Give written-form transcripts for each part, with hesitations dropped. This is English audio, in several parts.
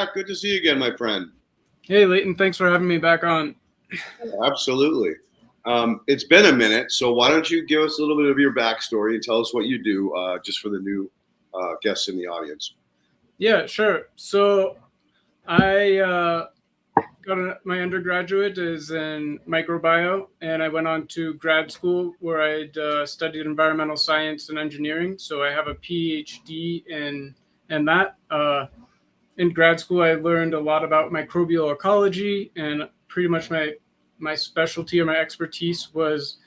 Zach. Good to see you again, my friend. Hey, Leighton. Thanks for having me back on. Absolutely. It's been a minute, so why don't you give us a little bit of your backstory and tell us what you do, just for the new guests in the audience. Yeah, sure. So I my undergraduate is in microbiome, and I went on to grad school where I'd studied environmental science and engineering. So I have a PhD in that. In grad school, I learned a lot about microbial ecology, and pretty much my specialty or my expertise was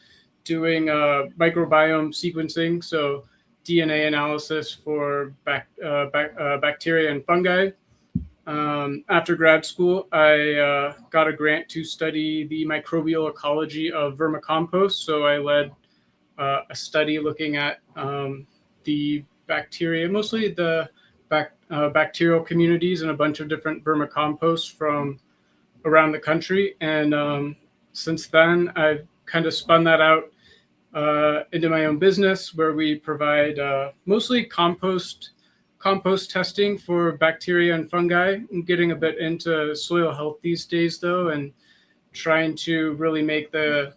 doing microbiome sequencing, so DNA analysis for bacteria and fungi. After grad school, I got a grant to study the microbial ecology of vermicompost. So I led a study looking at the bacteria, mostly the bacterial communities in a bunch of different vermicomposts from around the country. And since then, I've kind of spun that out into my own business, where we provide mostly compost testing for bacteria and fungi. I'm getting a bit into soil health these days, though, and trying to really make the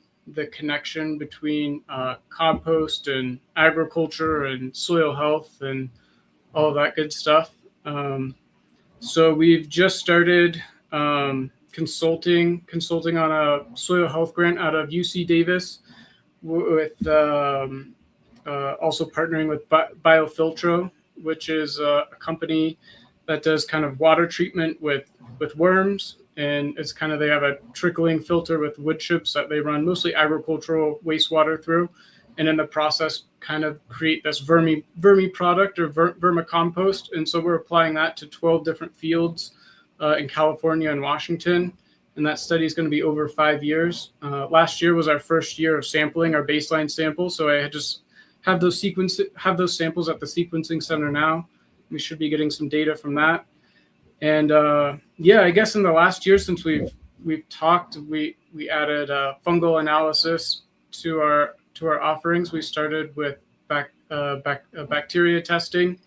connection between compost and agriculture and soil health and all of that good stuff. So we've just started consulting on a soil health grant out of UC Davis, with also partnering with Biofiltro, which is a company that does kind of water treatment with worms. And it's kind of, they have a trickling filter with wood chips that they run mostly agricultural wastewater through. And in the process, kind of create this vermi product or vermicompost. And so we're applying that to 12 different fields in California and Washington. And that study is going to be over 5 years. Last year was our first year of sampling, our baseline sample. So I just have those samples at the sequencing center now. We should be getting some data from that. And I guess in the last year since we've talked, we added fungal analysis to our offerings. We started with bacteria testing.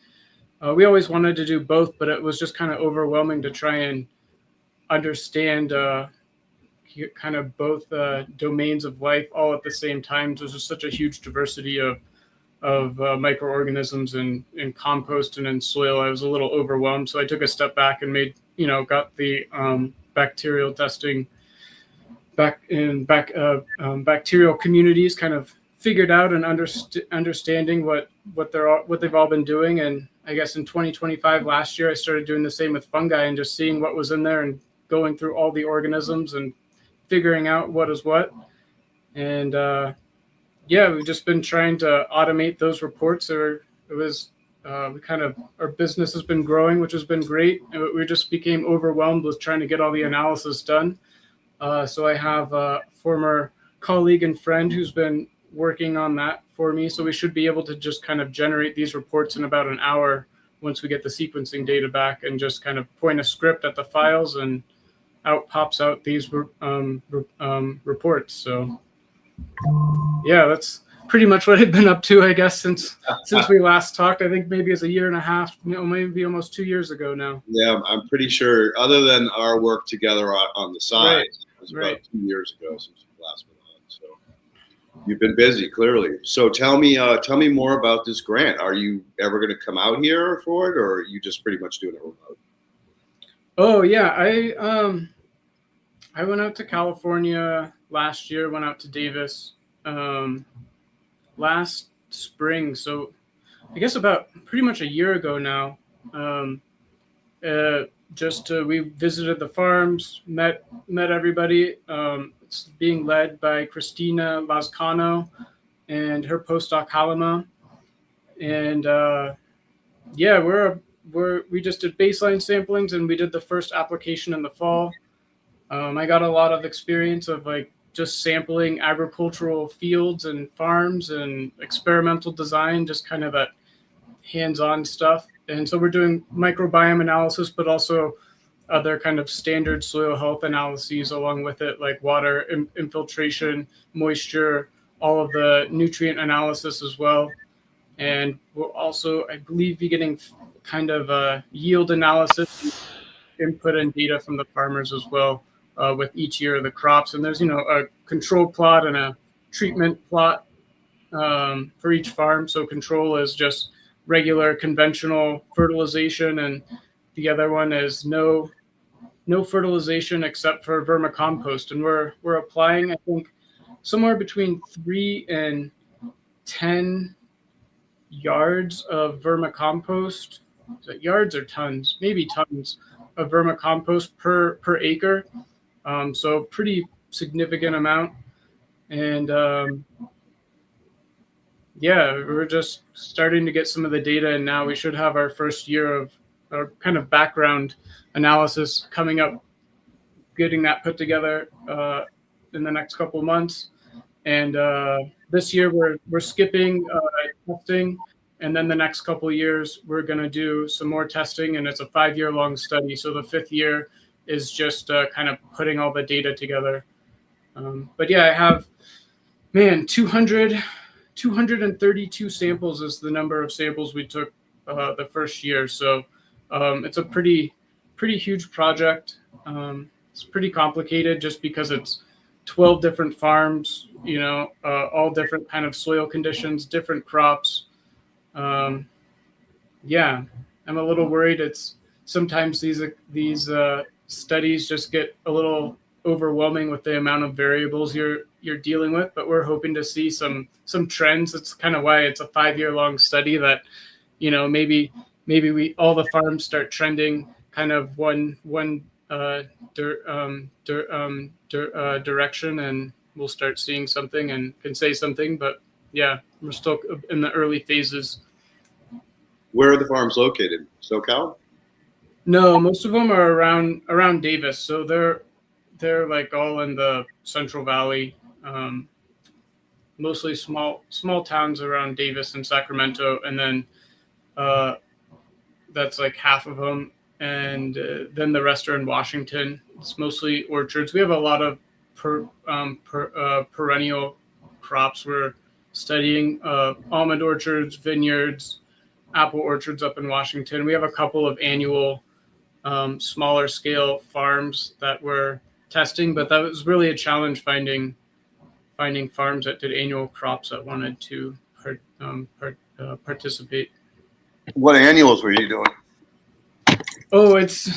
We always wanted to do both, but it was just kind of overwhelming to try and understand kind of both domains of life all at the same time. There's just such a huge diversity of microorganisms in compost and in soil. I was a little overwhelmed, so I took a step back and got the bacterial testing bacterial communities kind of figured out, and understanding what they've all been doing. And I guess in 2025, last year, I started doing the same with fungi and just seeing what was in there and going through all the organisms and figuring out what is what. And we've just been trying to automate those reports. Our business has been growing, which has been great. We just became overwhelmed with trying to get all the analysis done. So I have a former colleague and friend who's been working on that for me. So we should be able to just kind of generate these reports in about an hour once we get the sequencing data back, and just kind of point a script at the files, and out pops out these reports. So yeah, that's pretty much what I've been up to, I guess, since we last talked. I think maybe it's a year and a half, maybe almost 2 years ago now. Yeah, I'm pretty sure, other than our work together on the side, it was about 2 years ago since you last been on. So you've been busy, clearly. So tell me more about this grant. Are you ever going to come out here for it, or are you just pretty much doing it remote? Oh yeah, I went out to California last year. Went out to Davis last spring. So I guess about pretty much a year ago now. We visited the farms, met everybody. It's being led by Christina Lazcano and her postdoc Halima. And we just did baseline samplings, and we did the first application in the fall. I got a lot of experience of just sampling agricultural fields and farms and experimental design, just kind of that hands-on stuff. And so we're doing microbiome analysis, but also other kind of standard soil health analyses along with it, like water infiltration, moisture, all of the nutrient analysis as well. And we'll also, I believe, be getting kind of a yield analysis input and data from the farmers as well with each year of the crops. And there's, a control plot and a treatment plot for each farm. So control is just regular conventional fertilization, and the other one is no fertilization except for vermicompost. And we're applying, I think, somewhere between 3 and 10 yards of vermicompost. Is it yards or tons? Maybe tons of vermicompost per acre. So pretty significant amount. And we're just starting to get some of the data, and now we should have our first year of our kind of background analysis coming up, getting that put together in the next couple of months. And this year we're skipping testing, and then the next couple of years we're going to do some more testing, and it's a 5-year long study. So the 5th year is just kind of putting all the data together. But yeah, I have 232 samples is the number of samples we took the first year. So it's a pretty huge project. It's pretty complicated just because it's 12 different farms, all different kind of soil conditions, different crops. I'm a little worried. It's sometimes these studies just get a little overwhelming with the amount of variables you're dealing with, but we're hoping to see some trends. That's kind of why it's a 5-year long study, that maybe we all the farms start trending kind of one direction, and we'll start seeing something and can say something. But yeah, we're still in the early phases. Where are the farms located? SoCal? No, most of them are around Davis. So they're like all in the Central Valley, mostly small towns around Davis and Sacramento, and then that's like half of them. And then the rest are in Washington. It's mostly orchards. We have a lot of perennial crops. We're studying almond orchards, vineyards, apple orchards up in Washington. We have a couple of annual smaller scale farms that we're testing, but that was really a challenge finding farms that did annual crops that wanted to participate. What annuals were you doing? Oh, it's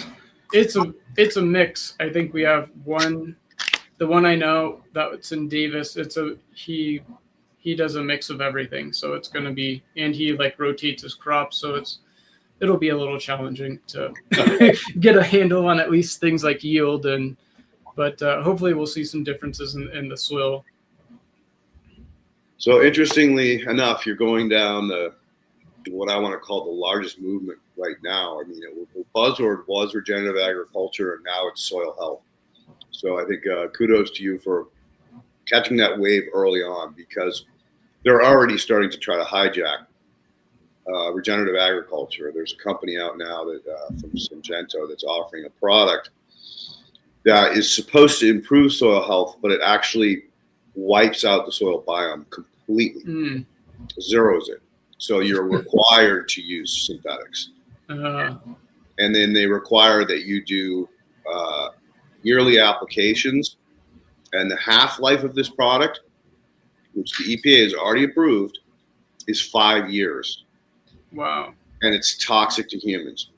a mix. I think we have the one I know that's in Davis. He does a mix of everything. So it's going to be, and he like rotates his crops. So it'll be a little challenging to get a handle on at least things like yield, but hopefully we'll see some differences in the soil. So interestingly enough, you're going down what I want to call the largest movement right now. I mean, the buzzword was regenerative agriculture, and now it's soil health. So I think kudos to you for catching that wave early on, because they're already starting to try to hijack regenerative agriculture. There's a company out now that from Syngenta that's offering a product that is supposed to improve soil health, but it actually wipes out the soil biome completely, zeroes it. So you're required to use synthetics. And then they require that you do yearly applications. And the half-life of this product, which the EPA has already approved, is 5 years. Wow. And it's toxic to humans.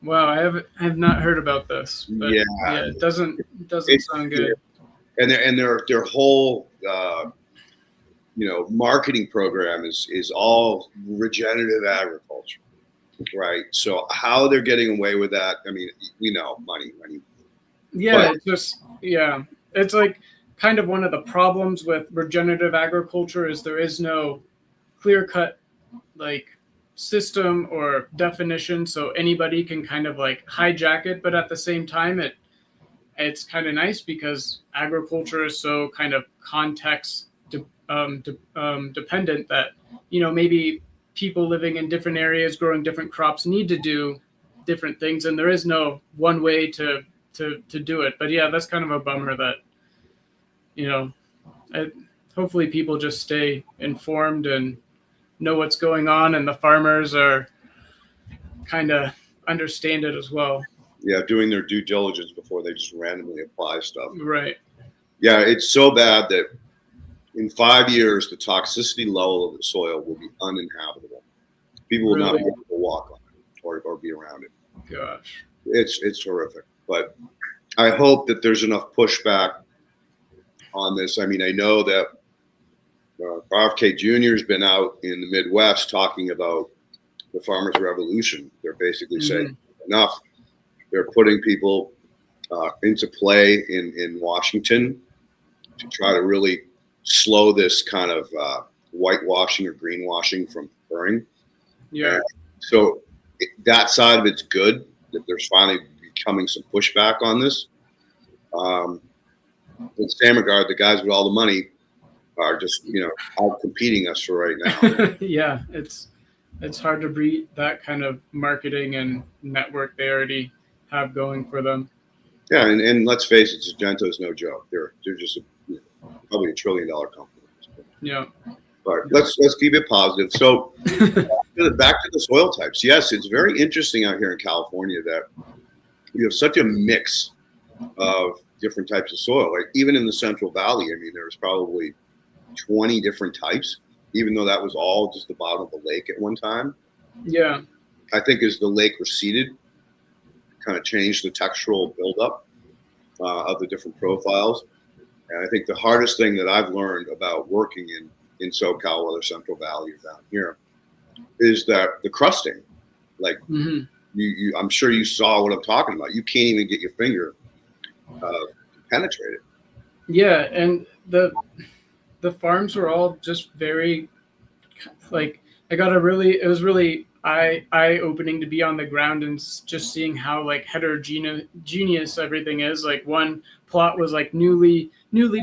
Wow, I have not heard about this. But yeah, it doesn't sound good. And their whole marketing program is all regenerative agriculture, right? So how they're getting away with that? I mean, we know money. Yeah, it's like kind of one of the problems with regenerative agriculture is there is no clear-cut like system or definition, so anybody can kind of like hijack it. But at the same time, it's kind of nice because agriculture is so kind of context dependent that maybe people living in different areas growing different crops need to do different things, and there is no one way to do it. But yeah, that's kind of a bummer that hopefully people just stay informed and know what's going on, and the farmers are kind of understand it as well. Yeah, doing their due diligence before they just randomly apply stuff. Right. Yeah, it's so bad that in 5 years, the toxicity level of the soil will be uninhabitable. People will not be able to walk on it or be around it. Gosh. It's horrific. But I hope that there's enough pushback on this. I mean, I know that RFK Jr. has been out in the Midwest talking about the farmers' revolution. They're basically saying enough. They're putting people into play in Washington to try to really slow this kind of whitewashing or greenwashing from occurring. Yeah. And so that side of it's good that there's finally becoming some pushback on this. In the same regard, the guys with all the money are just out competing us for right now. Yeah, it's hard to beat that kind of marketing and network they already have going for them. Yeah, and let's face it, Syngenta is no joke. They're just probably $1 trillion company. Yeah. But let's keep it positive. So back to the soil types. Yes, it's very interesting out here in California that you have such a mix of different types of soil. Like even in the Central Valley, I mean, there's probably 20 different types, even though that was all just the bottom of the lake at one time. Yeah. I think as the lake receded, kind of changed the textural buildup of the different profiles. And I think the hardest thing that I've learned about working in SoCal or the Central Valley or down here is that the crusting, like you I'm sure you saw what I'm talking about. You can't even get your finger to penetrate it. Yeah, and the farms were all just very like it was really eye-opening to be on the ground and just seeing how like heterogeneous everything is. Like one plot was like newly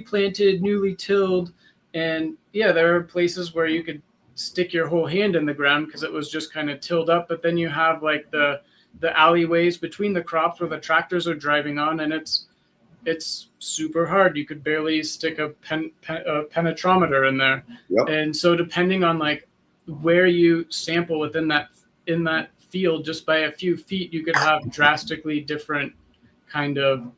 planted, newly tilled, and yeah, there are places where you could stick your whole hand in the ground because it was just kind of tilled up. But then you have like the alleyways between the crops where the tractors are driving on, and it's super hard. You could barely stick a penetrometer in there. Yep. And so depending on like where you sample in that field, just by a few feet, you could have drastically different kind of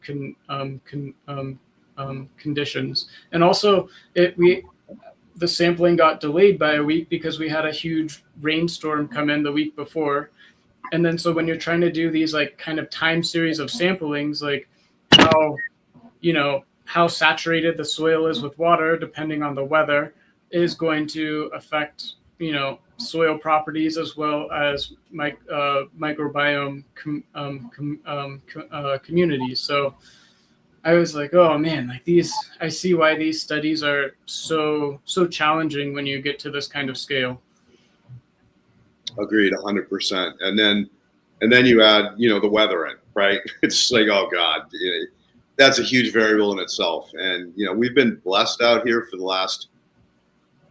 conditions. And also the sampling got delayed by a week because we had a huge rainstorm come in the week before. And then so when you're trying to do these like kind of time series of samplings, like how saturated the soil is with water, depending on the weather, is going to affect, soil properties as well as microbiome communities. So I was like, oh man, like I see why these studies are so challenging when you get to this kind of scale. Agreed, 100%. And then you add, the weather in, right? It's like, oh God, that's a huge variable in itself. And, we've been blessed out here for the last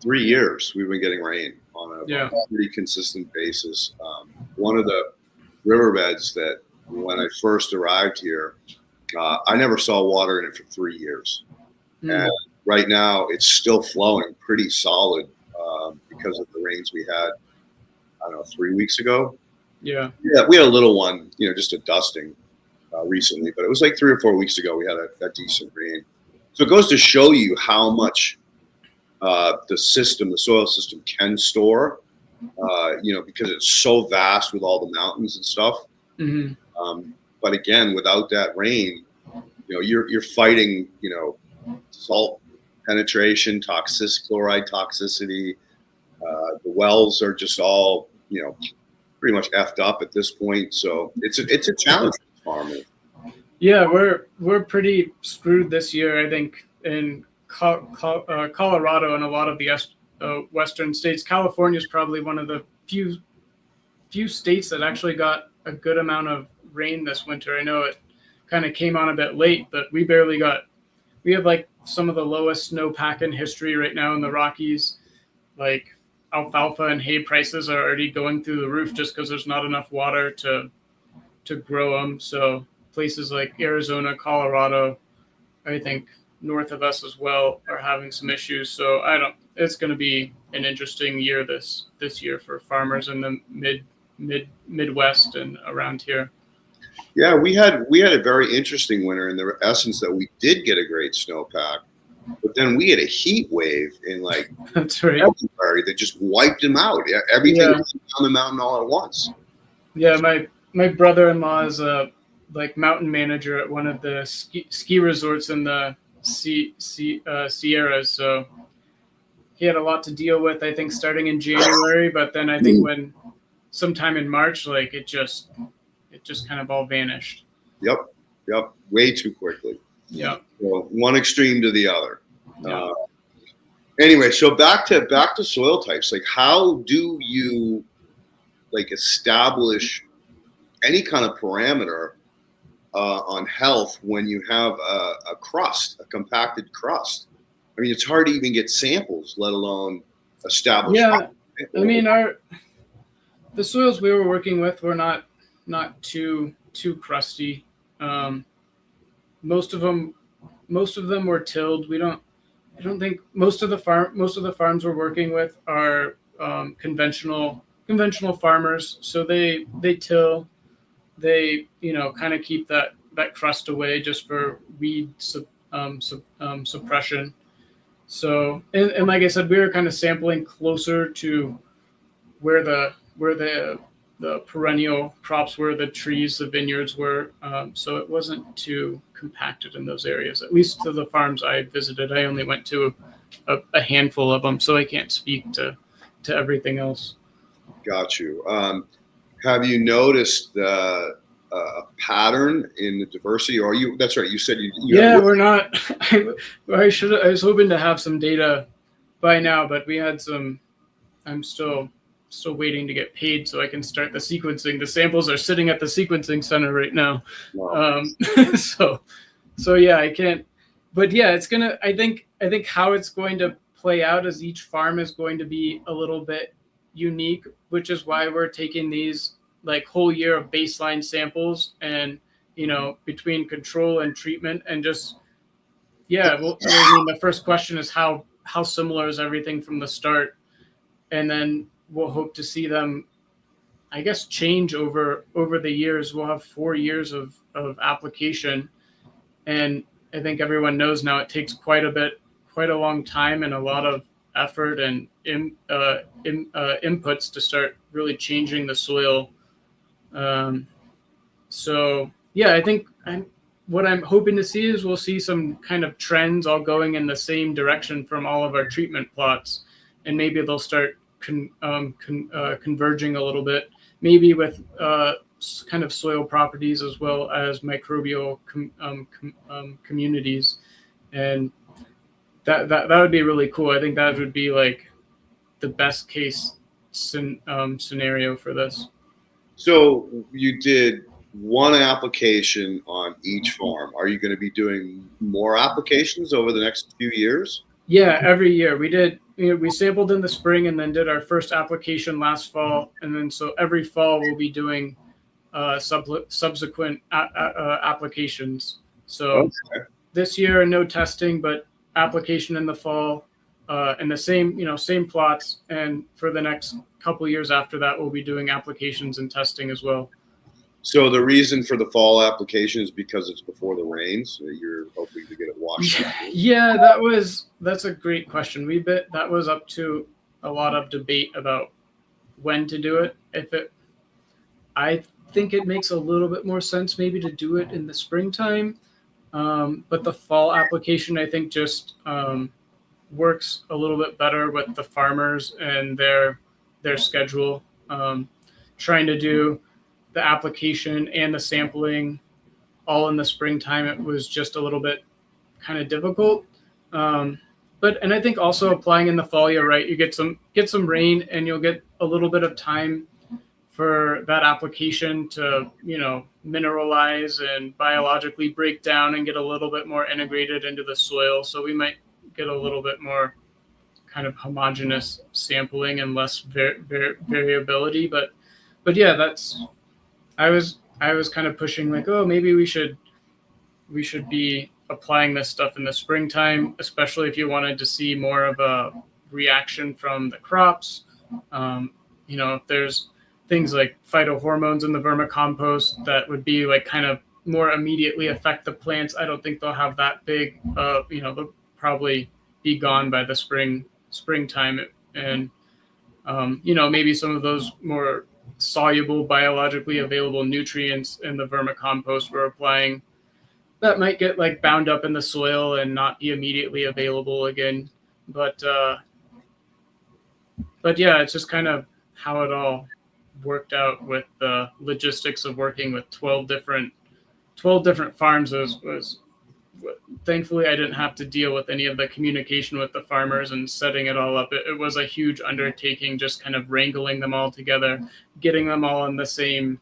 3 years. We've been getting rain on a pretty consistent basis. One of the riverbeds that when I first arrived here, I never saw water in it for 3 years. And right now it's still flowing pretty solid because of the rains we had, 3 weeks ago. Yeah, we had a little one, just a dusting recently, but it was like 3 or 4 weeks ago we had a decent rain. So it goes to show you how much the soil system can store, because it's so vast with all the mountains and stuff. But again, without that rain, you're fighting, salt penetration, chloride toxicity. The wells are just all, pretty much effed up at this point. So it's a challenge for farmers. Yeah, we're pretty screwed this year, I think, in Colorado and a lot of the western states. California is probably one of the few states that actually got a good amount of rain this winter. I know it kind of came on a bit late, but we have like some of the lowest snowpack in history right now in the Rockies. Like alfalfa and hay prices are already going through the roof just because there's not enough water to grow them. So places like Arizona, Colorado, I think north of us as well, are having some issues. So it's going to be an interesting year this year for farmers in the Midwest and around here. Yeah, we had a very interesting winter in the essence that we did get a great snowpack, but then we had a heat wave in like That's right. February that just wiped them out. Everything was on the mountain all at once. Yeah, my brother-in-law is a like mountain manager at one of the ski resorts in the Sierras, so he had a lot to deal with, I think, starting in January, but then I think when sometime in March, like it just kind of all vanished. Yep. Way too quickly. Yeah. So one extreme to the other. Yeah. Anyway, so back to soil types. Like, how do you like establish any kind of parameter on health when you have a crust, a compacted crust? I mean, it's hard to even get samples, let alone establish. Yeah, I mean, the soils we were working with were not too crusty. Most of them were tilled. I don't think most of the farms we're working with are conventional farmers. So they till, they kind of keep that crust away just for weed suppression. So and like I said, we were kind of sampling closer to where the perennial crops were, the trees, the vineyards were. So it wasn't too compacted in those areas, at least to the farms I visited. I only went to a handful of them, so I can't speak to everything else. Got you. Have you noticed a pattern in the diversity? Or you? That's right. You said you. We're not. I was hoping to have some data by now, but we had some. I'm still waiting to get paid so I can start the sequencing. The samples are sitting at the sequencing center right now. Wow. So yeah, I can't. But yeah, it's gonna. I think how it's going to play out is each farm is going to be a little bit unique, which is why we're taking these like whole year of baseline samples and between control and treatment and just well, I mean, the first question is how similar is everything from the start, and then we'll hope to see them, I guess, change over the years. We'll have 4 years of application, and I think everyone knows now it takes quite a long time and a lot of effort and inputs to start really changing the soil. So yeah, I think what I'm hoping to see is we'll see some kind of trends all going in the same direction from all of our treatment plots, and maybe they'll start converging a little bit, maybe with kind of soil properties as well as microbial communities, and that would be really cool. I think that would be like the best case scenario for this. So you did one application on each farm. Are you going to be doing more applications over the next few years? Yeah, every year we did. We sampled in the spring and then did our first application last fall, and then so every fall we'll be doing subsequent applications. So this year no testing, but application in the fall, and the same plots, and for the next couple of years after that we'll be doing applications and testing as well. So the reason for the fall application is because it's before the rains. You're hoping to get it washed out. Yeah, that's a great question. That was up to a lot of debate about when to do it. I think it makes a little bit more sense maybe to do it in the springtime, but the fall application I think just works a little bit better with the farmers and their schedule. Trying to do the application and the sampling all in the springtime, it was just a little bit kind of difficult. And I think also applying in the fall, you're right. You get some rain and you'll get a little bit of time for that application to, mineralize and biologically break down and get a little bit more integrated into the soil. So we might get a little bit more kind of homogeneous sampling and less variability. But yeah, I was kind of pushing like, oh, maybe we should be applying this stuff in the springtime, especially if you wanted to see more of a reaction from the crops. If things like phytohormones in the vermicompost that would be like kind of more immediately affect the plants. I don't think they'll have that big, they'll probably be gone by the springtime. And, maybe some of those more soluble, biologically available nutrients in the vermicompost we're applying that might get like bound up in the soil and not be immediately available again. But yeah, it's just kind of how it all worked out with the logistics of working with 12 different farms. Was thankfully I didn't have to deal with any of the communication with the farmers and setting it all up. It was a huge undertaking, just kind of wrangling them all together, getting them all on the same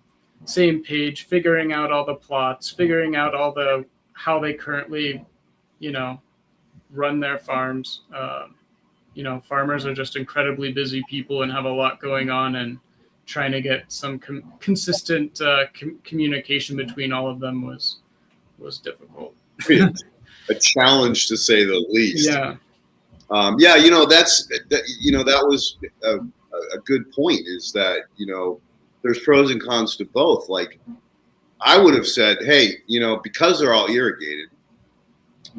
page, figuring out all the plots, figuring out all the how they currently, run their farms. Farmers are just incredibly busy people and have a lot going on, and trying to get some consistent communication between all of them was difficult. A challenge, to say the least. Yeah. That was a good point, is that, there's pros and cons to both. Like, I would have said, hey, because they're all irrigated,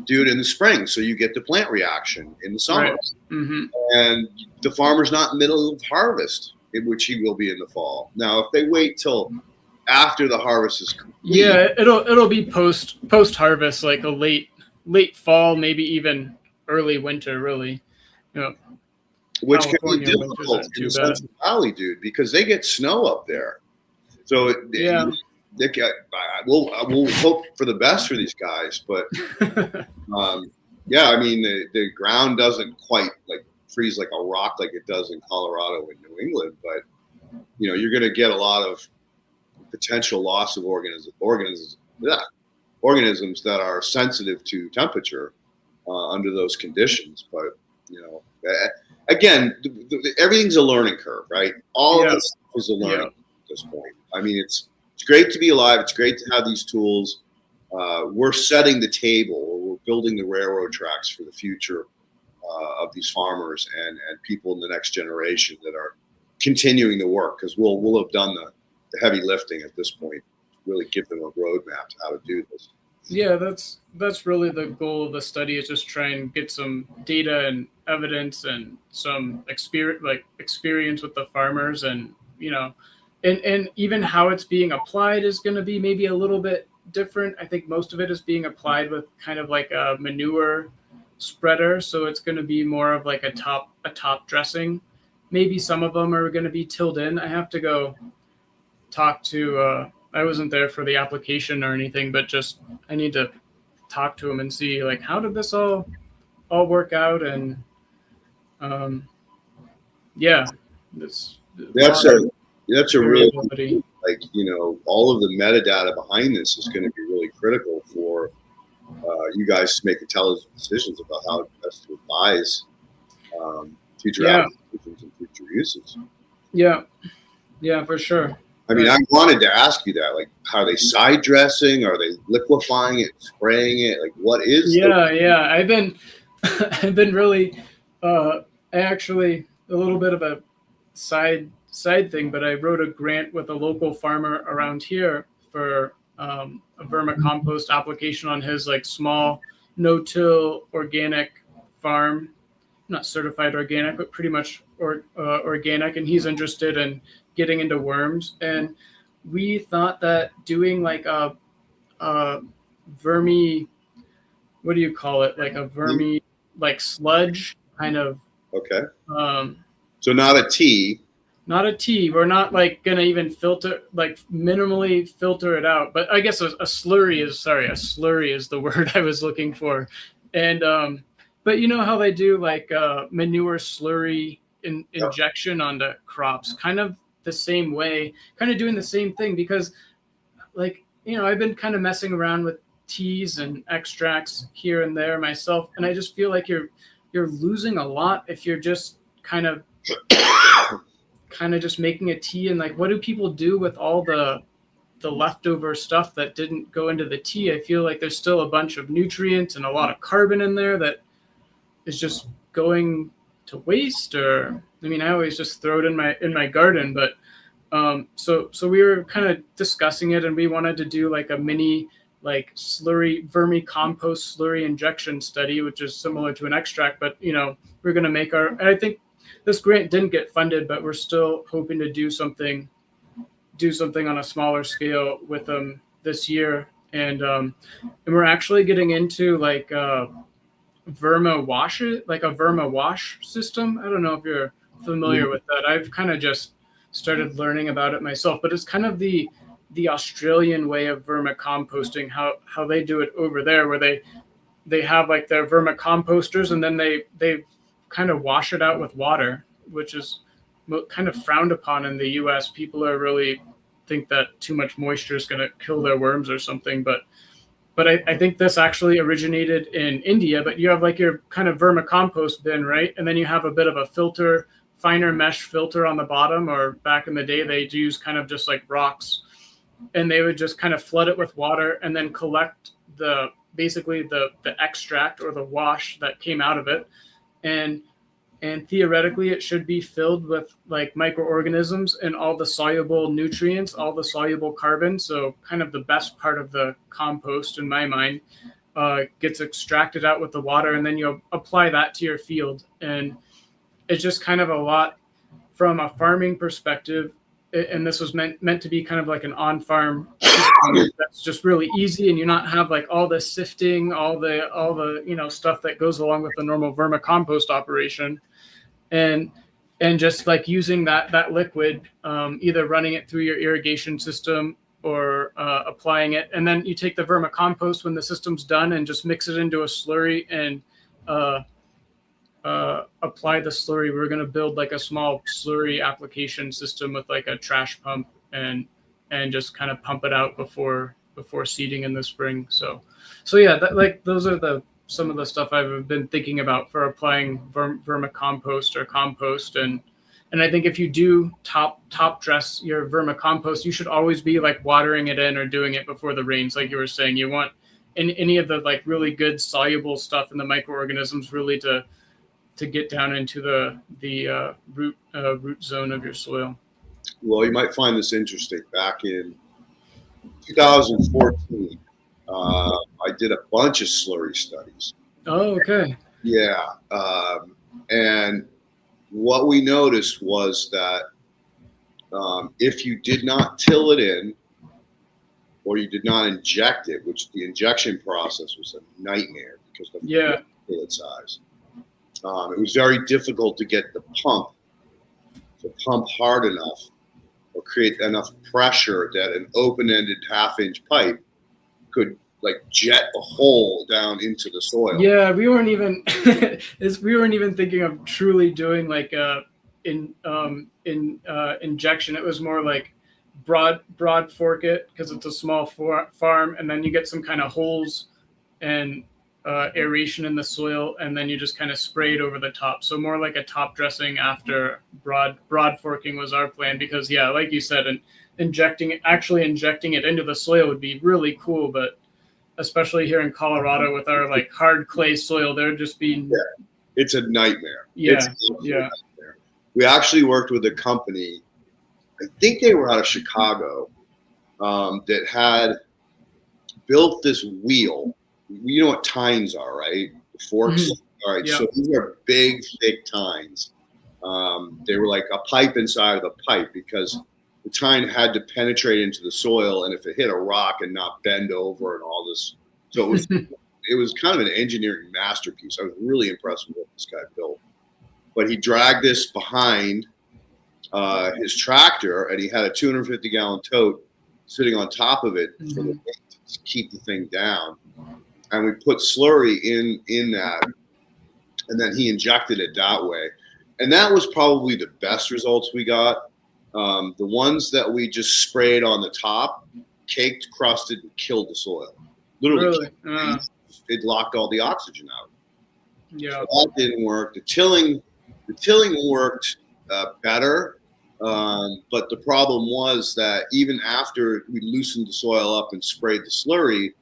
do it in the spring so you get the plant reaction in the summer. Right. Mm-hmm. And the farmer's not in the middle of harvest, in which he will be in the fall. Now, if they wait till after the harvest is complete, yeah, it'll be post harvest, like a late fall, maybe even early winter, really. Which can be difficult in the Central Valley, dude, because they get snow up there. So we'll hope for the best for these guys, but the ground doesn't quite like freeze like a rock like it does in Colorado and New England, but you're going to get a lot of potential loss of organisms that are sensitive to temperature under those conditions. But again, everything's a learning curve, right? All of this is a learning curve at this point. I mean, it's great to be alive. It's great to have these tools. We're setting the table. We're building the railroad tracks for the future of these farmers and people in the next generation that are continuing the work, because we'll have done the heavy lifting at this point, really give them a roadmap to how to do this. Yeah, that's really the goal of the study, is just try and get some data and evidence and some experience with the farmers, and and even how it's being applied is going to be maybe a little bit different. I think most of it is being applied with kind of like a manure spreader, so it's going to be more of like a top dressing. Maybe some of them are going to be tilled in. I have to go talk to I wasn't there for the application or anything, but just I need to talk to them and see like, how did this all work out? And that's a really, like, all of the metadata behind this is going to be really critical for you guys to make intelligent decisions about how best to advise future applications and future uses. Yeah, for sure. I mean, I wanted to ask you that, like, how are they side dressing? Are they liquefying it, spraying it? Like, what is? Yeah. I've been really, actually a little bit of a side thing, but I wrote a grant with a local farmer around here for a vermicompost application on his like small no-till organic farm, not certified organic, but pretty much organic, and he's interested in getting into worms. And we thought that doing like a vermi, what do you call it? Like a vermi, like sludge kind of. Okay. So not a tea. Not a tea. We're not like going to even minimally filter it out. But I guess a slurry is the word I was looking for. And, but you know how they do like manure slurry injection onto crops, kind of the same way, kind of doing the same thing, because like, I've been kind of messing around with teas and extracts here and there myself. And I just feel like you're losing a lot if you're just kind of just making a tea. And like, what do people do with all the leftover stuff that didn't go into the tea? I feel like there's still a bunch of nutrients and a lot of carbon in there that is just going to waste. Or I mean, I always just throw it in my garden, but So we were kind of discussing it, and we wanted to do like a mini like slurry vermicompost slurry injection study, which is similar to an extract, but we're going to make our. And I think this grant didn't get funded, but we're still hoping to do something on a smaller scale with them this year, and we're actually getting into like verma wash like a verma wash system. I don't know if you're familiar with that. I've kind of just started learning about it myself, but it's kind of the Australian way of vermicomposting, how they do it over there, where they have like their vermicomposters, and then they kind of wash it out with water, which is kind of frowned upon in the US. People are really think that too much moisture is going to kill their worms or something, but I think this actually originated in India. But you have like your kind of vermicompost bin, right? And then you have a bit of a filter, finer mesh filter on the bottom, or back in the day, they'd use kind of just like rocks, and they would just kind of flood it with water and then collect basically the extract or the wash that came out of it. And theoretically, it should be filled with like microorganisms and all the soluble nutrients, all the soluble carbon. So kind of the best part of the compost, in my mind, gets extracted out with the water, and then you apply that to your field. And it's just kind of a lot from a farming perspective. And this was meant to be kind of like an on-farm system that's just really easy, and you not have like all the sifting, all the stuff that goes along with the normal vermicompost operation, and just like using that liquid, either running it through your irrigation system or applying it, and then you take the vermicompost when the system's done and just mix it into a slurry and apply the slurry. We're going to build like a small slurry application system with like a trash pump and just kind of pump it out before seeding in the spring. So yeah, those are some of the stuff I've been thinking about for applying vermicompost or compost. And I think if you do top dress your vermicompost, you should always be like watering it in or doing it before the rains. Like you were saying, you want any of the like really good soluble stuff in the microorganisms really to get down into the root zone of your soil. Well, you might find this interesting. Back in 2014, I did a bunch of slurry studies. Oh, okay. Yeah. And what we noticed was that if you did not till it in, or you did not inject it, which the injection process was a nightmare because of the bullet size. It was very difficult to get the pump to pump hard enough or create enough pressure that an open-ended half-inch pipe could like jet a hole down into the soil. Yeah, we weren't even thinking of truly doing like injection. It was more like broad fork it, because it's a small farm, and then you get some kind of holes and aeration in the soil, and then you just kind of spray it over the top. So more like a top dressing after broad forking was our plan, because yeah, like you said, and injecting it into the soil would be really cool, but especially here in Colorado with our like hard clay soil, there'd just be it's a nightmare. Yeah. Nightmare. We actually worked with a company, I think they were out of Chicago, that had built this wheel. You know what tines are, right? The forks. Mm-hmm. All right. Yep. So these are big, thick tines. They were like a pipe inside of a pipe, because the tine had to penetrate into the soil, and if it hit a rock and not bend over and all this. So it was kind of an engineering masterpiece. I was really impressed with what this guy built. But he dragged this behind his tractor, and he had a 250-gallon tote sitting on top of it for the weight to keep the thing down. And we put slurry in that, and then he injected it that way. And that was probably the best results we got. The ones that we just sprayed on the top, caked, crusted, and killed the soil. Literally. It locked all the oxygen out. Yeah. So that didn't work. The tilling worked better. But the problem was that even after we loosened the soil up and sprayed the slurry,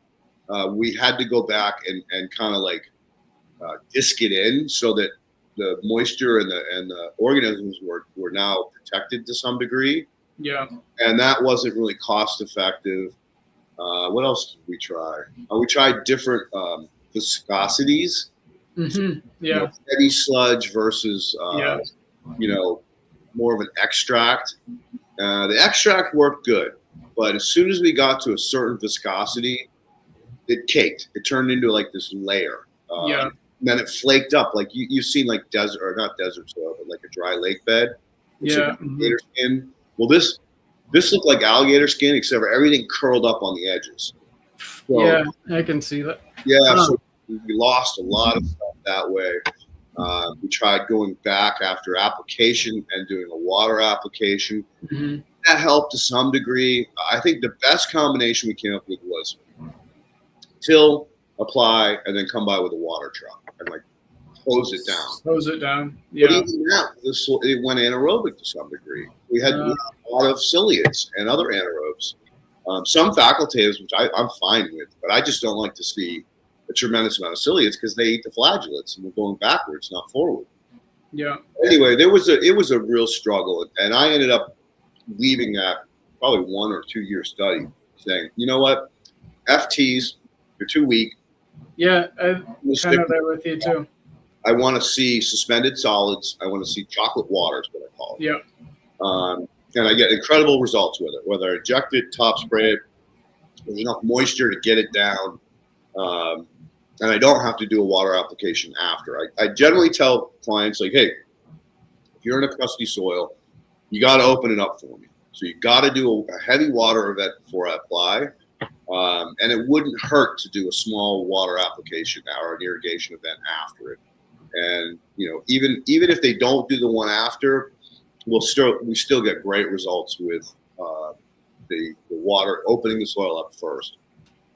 we had to go back and kind of like disc it in so that the moisture and the organisms were now protected to some degree. Yeah. And that wasn't really cost effective. What else did we try? We tried different viscosities. Mm-hmm. Yeah. Heavy sludge versus, Yeah. more of an extract. The extract worked good, but as soon as we got to a certain viscosity, it caked. It turned into like this layer. Yeah. And then it flaked up. Like you've seen like desert, or not desert soil, but like a dry lake bed. It's Yeah. like alligator skin. Well, this looked like alligator skin, except for everything curled up on the edges. So, yeah, I can see that. Yeah, so we lost a lot of stuff that way. We tried going back after application and doing a water application. Mm-hmm. That helped to some degree. I think the best combination we came up with was till, apply, and then come by with a water truck and like hose it down. Hose it down. Yeah. But even that, it went anaerobic to some degree. We had a lot of ciliates and other anaerobes. Some facultatives, which I'm fine with, but I just don't like to see a tremendous amount of ciliates because they eat the flagellates and we're going backwards, not forward. Yeah. Anyway, it was a real struggle, and I ended up leaving that probably 1 or 2 year study, saying, you know what, FTs, you're too weak. Yeah, I'm kind of there with you too. I want to see suspended solids. I want to see chocolate water is what I call it. Yeah. And I get incredible results with it, whether I inject it, top spray it, there's enough moisture to get it down. And I don't have to do a water application after. I generally tell clients, like, hey, if you're in a crusty soil, you got to open it up for me. So you got to do a heavy water event before I apply. And it wouldn't hurt to do a small water application or an irrigation event after it. And, even if they don't do the one after, we still get great results with the water, opening the soil up first.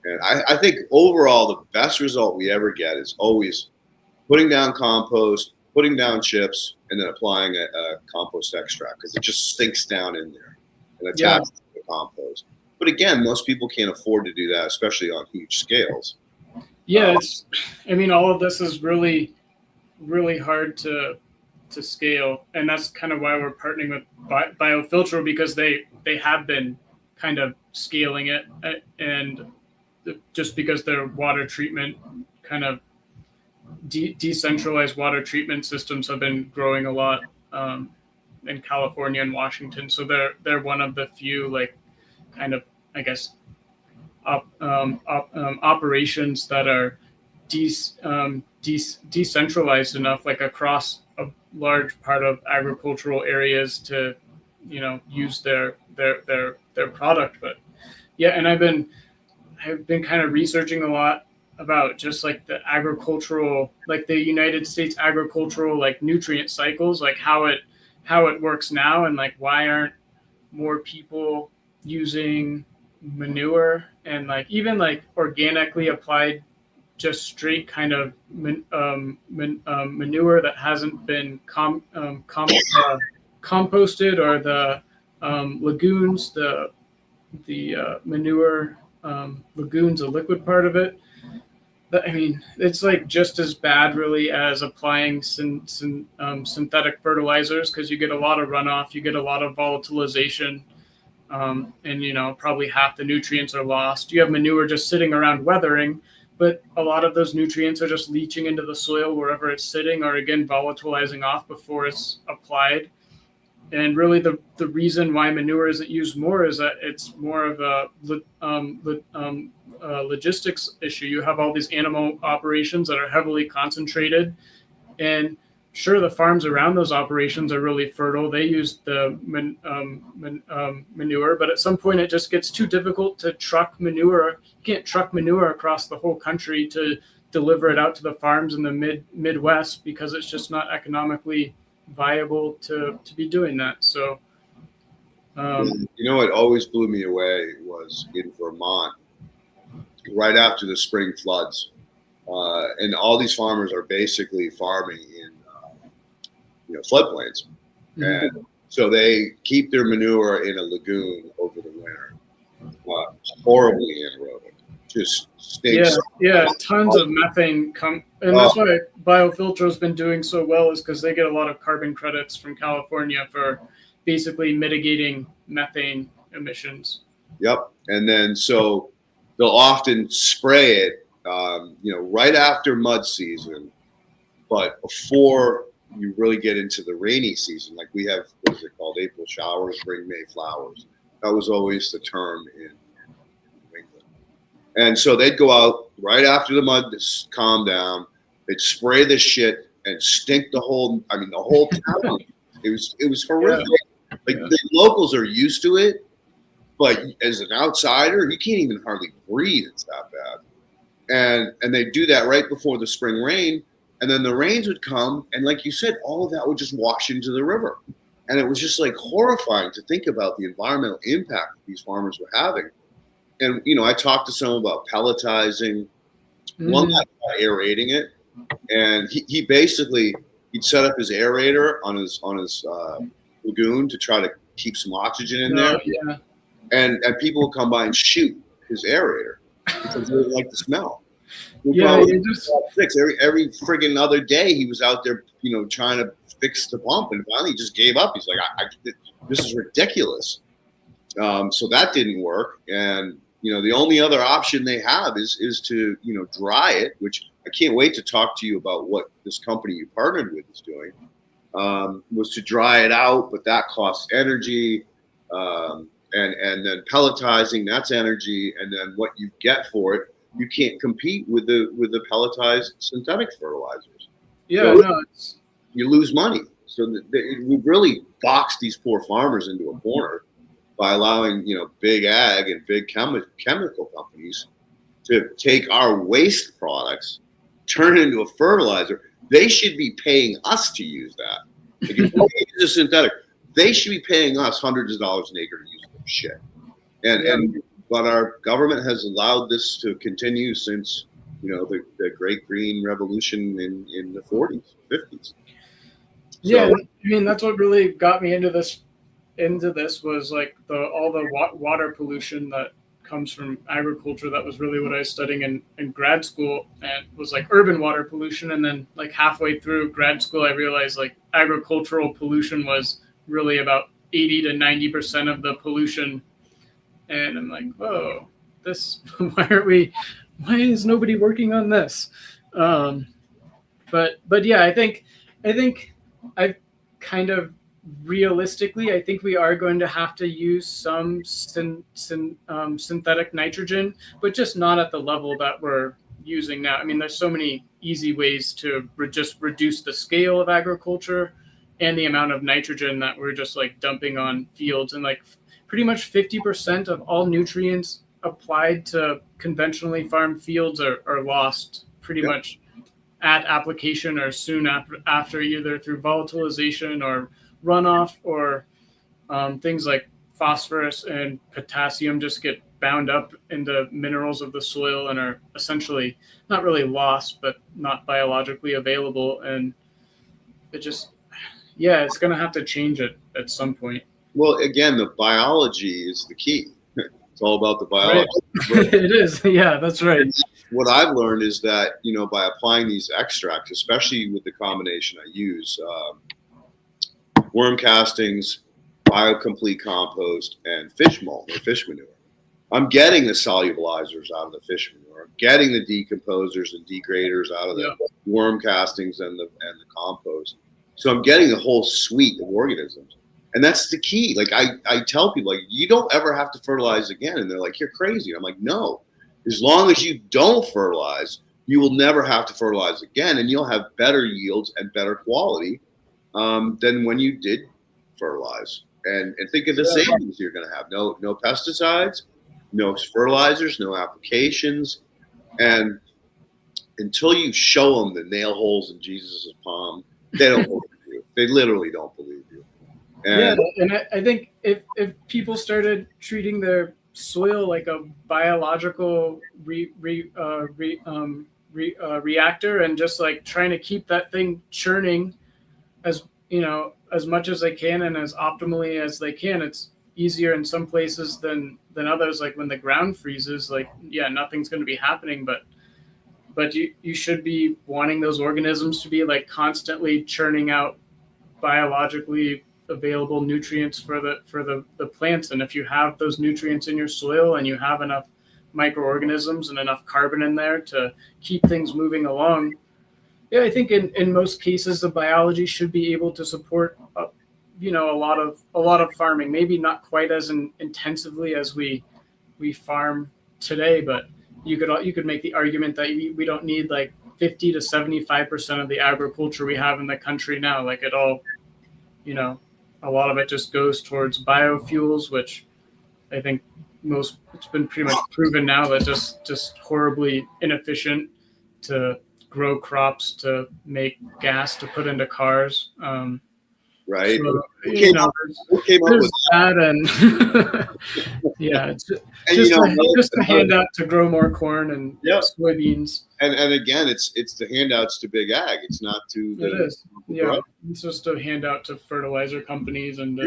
And I think overall the best result we ever get is always putting down compost, putting down chips, and then applying a compost extract because it just sinks down in there and attaches to the compost. But again, most people can't afford to do that, especially on huge scales. Yeah, all of this is really, really hard to scale, and that's kind of why we're partnering with Biofiltro, because they have been kind of scaling it, and just because their water treatment kind of decentralized water treatment systems have been growing a lot in California and Washington. So they're one of the few, like, kind of, I guess, operations that are decentralized enough, like across a large part of agricultural areas, to use their product. But yeah, and I've been kind of researching a lot about just like the agricultural, like the United States agricultural, like nutrient cycles, like how it works now, and like why aren't more people using manure and like even like organically applied, just straight kind of manure that hasn't been composted, or the lagoons, the manure lagoons, a liquid part of it. It's like just as bad really as applying synthetic fertilizers, because you get a lot of runoff, you get a lot of volatilization, and probably half the nutrients are lost. You have manure just sitting around weathering, but a lot of those nutrients are just leaching into the soil wherever it's sitting, or again volatilizing off before it's applied. And really the reason why manure isn't used more is that it's more of a logistics issue. You have all these animal operations that are heavily concentrated, and sure, the farms around those operations are really fertile. They use the manure, but at some point it just gets too difficult to truck manure. You can't truck manure across the whole country to deliver it out to the farms in the Midwest, because it's just not economically viable to be doing that. So what always blew me away was in Vermont, right after the spring floods, and all these farmers are basically farming in floodplains, and so they keep their manure in a lagoon over the winter. Horribly anaerobic, just stinks. Yeah, tons of methane come, and that's why Biofiltro has been doing so well, is because they get a lot of carbon credits from California for basically mitigating methane emissions. Yep. And then so they'll often spray it, right after mud season, but before you really get into the rainy season. Like we have, what is it called? April showers, spring, May flowers. That was always the term in New England. And so they'd go out right after the mud calmed down. They'd spray the shit and stink the whole town. It was horrific. Yeah. The locals are used to it, but as an outsider, you can't even hardly breathe. It's that bad. And they do that right before the spring rain. And then the rains would come. And like you said, all of that would just wash into the river. And it was just like horrifying to think about the environmental impact that these farmers were having. And, I talked to some about pelletizing. One guy aerating it. And he basically, he'd set up his aerator on his lagoon to try to keep some oxygen in there. Yeah. And people would come by and shoot his aerator because they didn't like the smell. Every friggin' other day he was out there, trying to fix the pump, and finally he just gave up. He's like, this is ridiculous. So that didn't work, and the only other option they have is to dry it, which I can't wait to talk to you about what this company you partnered with is doing. Was to dry it out, but that costs energy. And then pelletizing, that's energy, and then what you get for it, you can't compete with the pelletized synthetic fertilizers. Yeah, so you lose money. So we really boxed these poor farmers into a corner by allowing big ag and big chemical companies to take our waste products, turn it into a fertilizer. They should be paying us to use that. If you use a synthetic, they should be paying us hundreds of dollars an acre to use shit. But our government has allowed this to continue since the Great Green Revolution in the 40s, 50s. Yeah, that's what really got me into this was like all the water pollution that comes from agriculture. That was really what I was studying in grad school, and was like urban water pollution. And then like halfway through grad school, I realized like agricultural pollution was really about 80 to 90% of the pollution. And I'm like, whoa, why is nobody working on this? But yeah, I think I kind of realistically, I think we are going to have to use some synthetic nitrogen, but just not at the level that we're using now. I mean, there's so many easy ways to just reduce the scale of agriculture and the amount of nitrogen that we're just like dumping on fields. And like pretty much 50% of all nutrients applied to conventionally farmed fields are lost pretty much at application or soon after, either through volatilization or runoff, or things like phosphorus and potassium just get bound up into minerals of the soil and are essentially not really lost, but not biologically available. And it just, it's going to have to change it at some point. Well, again, the biology is the key. It's all about the biology. Right. It is. Yeah, that's right. And what I've learned is that, by applying these extracts, especially with the combination I use, worm castings, biocomplete compost, and fish mulch or fish manure, I'm getting the solubilizers out of the fish manure. I'm getting the decomposers and degraders out of the worm castings and the compost. So I'm getting the whole suite of organisms. And that's the key. Like I tell people, like, you don't ever have to fertilize again. And they're like, you're crazy. And I'm like, no. As long as you don't fertilize, you will never have to fertilize again. And you'll have better yields and better quality than when you did fertilize. And think of the savings you're going to have. No pesticides, no fertilizers, no applications. And until you show them the nail holes in Jesus' palm, they don't believe you. They literally don't believe you. And I think if people started treating their soil like a biological reactor and just like trying to keep that thing churning as much as they can and as optimally as they can, it's easier in some places than others. Like when the ground freezes, like nothing's going to be happening, but you should be wanting those organisms to be like constantly churning out biologically available nutrients for the plants. And if you have those nutrients in your soil and you have enough microorganisms and enough carbon in there to keep things moving along, yeah, I think in most cases the biology should be able to support a lot of farming. Maybe not quite as intensively as we farm today, but you could make the argument that we don't need like 50 to 75% of the agriculture we have in the country now. Like it all, a lot of it just goes towards biofuels, which I think it's been pretty much proven now that just horribly inefficient to grow crops, to make gas to put into cars. Right. So, who came up with that? And yeah, it's just a handout to grow more corn and soybeans. And again, it's the handouts to big ag. It's not to the. It is. Yeah, it's just a handout to fertilizer companies and.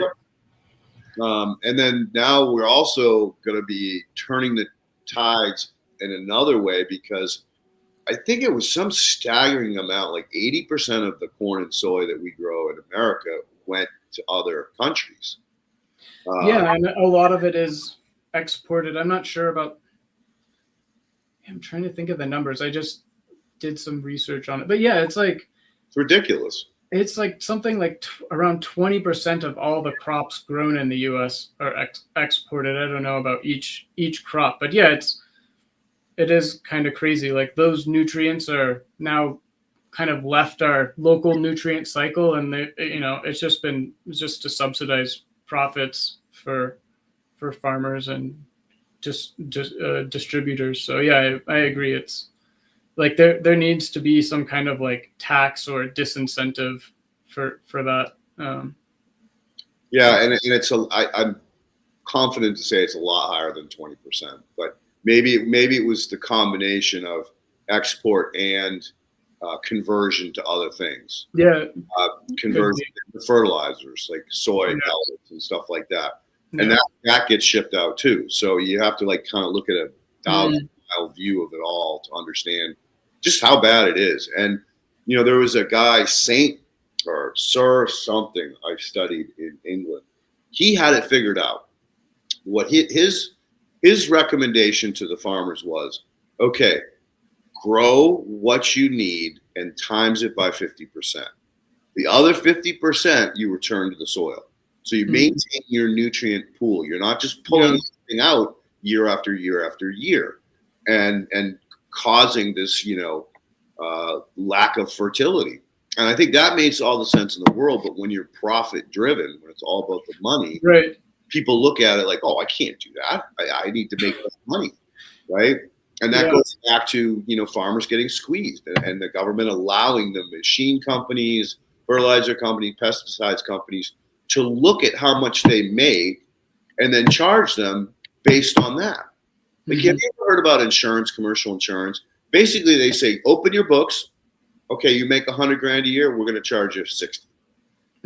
And then now we're also going to be turning the tides in another way, because I think it was some staggering amount, like 80% of the corn and soy that we grow in America went to other countries. And a lot of it is exported. I'm not sure about. I'm trying to think of the numbers. I just did some research on it, but yeah, it's ridiculous. It's like something like around 20% of all the crops grown in the U.S. are exported. I don't know about each crop, but yeah, it is kind of crazy. Like those nutrients are now kind of left our local nutrient cycle, and it's just to subsidize profits for farmers and just distributors. So yeah, I agree. It's like there needs to be some kind of like tax or disincentive for that. Yeah, and it's I'm confident to say it's a lot higher than 20%, but maybe it was the combination of export and conversion to other things. Yeah, conversion to fertilizers like soy pellets and stuff like that, and that gets shipped out too. So you have to like kind of look at a 1,000-mile view of it all to understand just how bad it is. And there was a guy, Saint or Sir something, I studied in England. He had it figured out. What his recommendation to the farmers was, okay, grow what you need and times it by 50%. The other 50% you return to the soil. So you maintain your nutrient pool. You're not just pulling everything out year after year after year and causing this, lack of fertility. And I think that makes all the sense in the world. But when you're profit driven, when it's all about the money, right, people look at it like, oh, I can't do that. I need to make less money, right? And that goes back to, farmers getting squeezed and the government allowing the machine companies, fertilizer companies, pesticides companies to look at how much they make and then charge them based on that. Like, have you ever heard about insurance, commercial insurance? Basically, they say, open your books. Okay, you make $100,000 a year. We're going to charge you 60.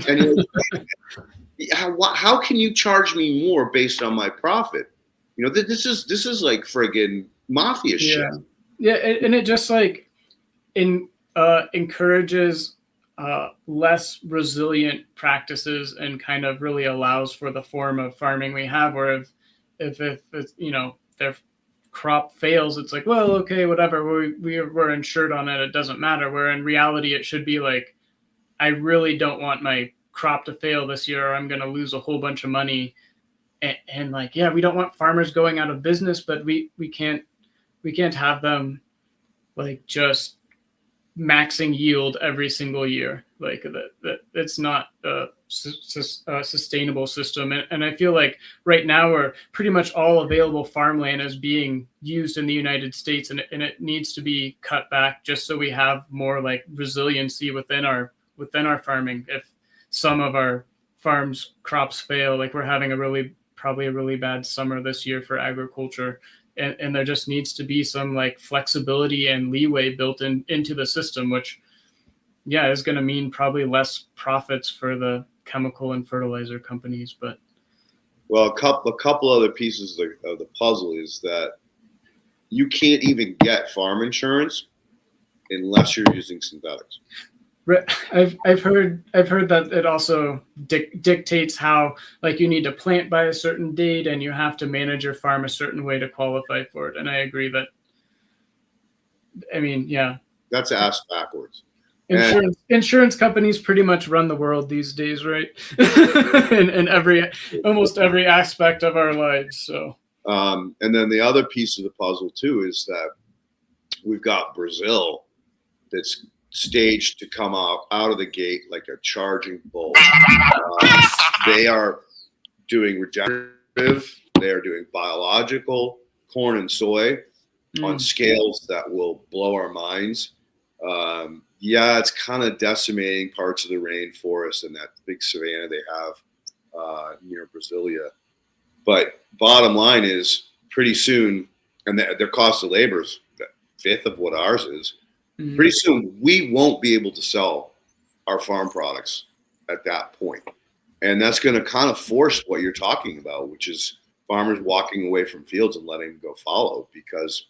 And you're like, how can you charge me more based on my profit? This is like friggin' mafia shit. Yeah, and it just like encourages less resilient practices and kind of really allows for the form of farming we have, where if it's, their crop fails, it's like, well, okay, whatever, we're insured on it, it doesn't matter. Where in reality it should be like, I really don't want my crop to fail this year, or I'm going to lose a whole bunch of money. And like, yeah, we don't want farmers going out of business, but we can't have them like just maxing yield every single year. Like that it's not a sustainable system. And I feel like right now we're pretty much all available farmland is being used in the United States, and it needs to be cut back just so we have more like resiliency within our farming. If some of our farms crops fail, like we're having probably a really bad summer this year for agriculture. And there just needs to be some like flexibility and leeway built into the system, which, is going to mean probably less profits for the chemical and fertilizer companies. But a couple other pieces of the puzzle is that you can't even get farm insurance unless you're using synthetics. I've heard that it also dictates how, like, you need to plant by a certain date and you have to manage your farm a certain way to qualify for it. And I agree that, I mean, yeah, That's ass backwards. Insurance companies pretty much run the world these days, right? in almost every aspect of our lives. So, and then the other piece of the puzzle too is that we've got Brazil that's staged to come out of the gate like a charging bull. They are doing regenerative, they are doing biological corn and soy on scales that will blow our minds. Yeah, it's kind of decimating parts of the rainforest and that big savanna they have near Brasilia. But bottom line is, pretty soon, and their cost of labor is a fifth of what ours is. Pretty soon, we won't be able to sell our farm products at that point. And that's going to kind of force what you're talking about, which is farmers walking away from fields and letting them go fallow, because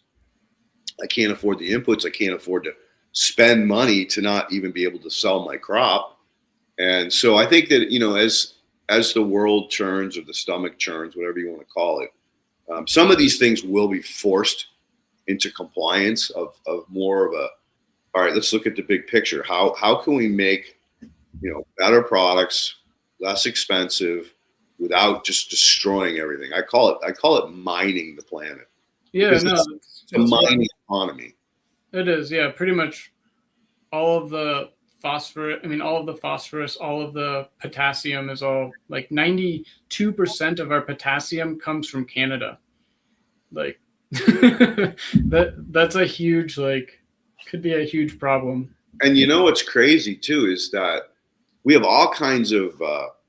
I can't afford the inputs. I can't afford to spend money to not even be able to sell my crop. And so I think that, you know, as the world churns, or the stomach churns, whatever you want to call it, some of these things will be forced into compliance of more of a, all right, let's look at the big picture. How can we make, you know, better products, less expensive, without just destroying everything? I call it mining the planet. Yeah, no, it's a mining economy. It is, yeah. Pretty much all of the phosphorus, all of the potassium is all, like 92% of our potassium comes from Canada. Like that's a huge, like, could be a huge problem. And you know what's crazy too is that we have all kinds of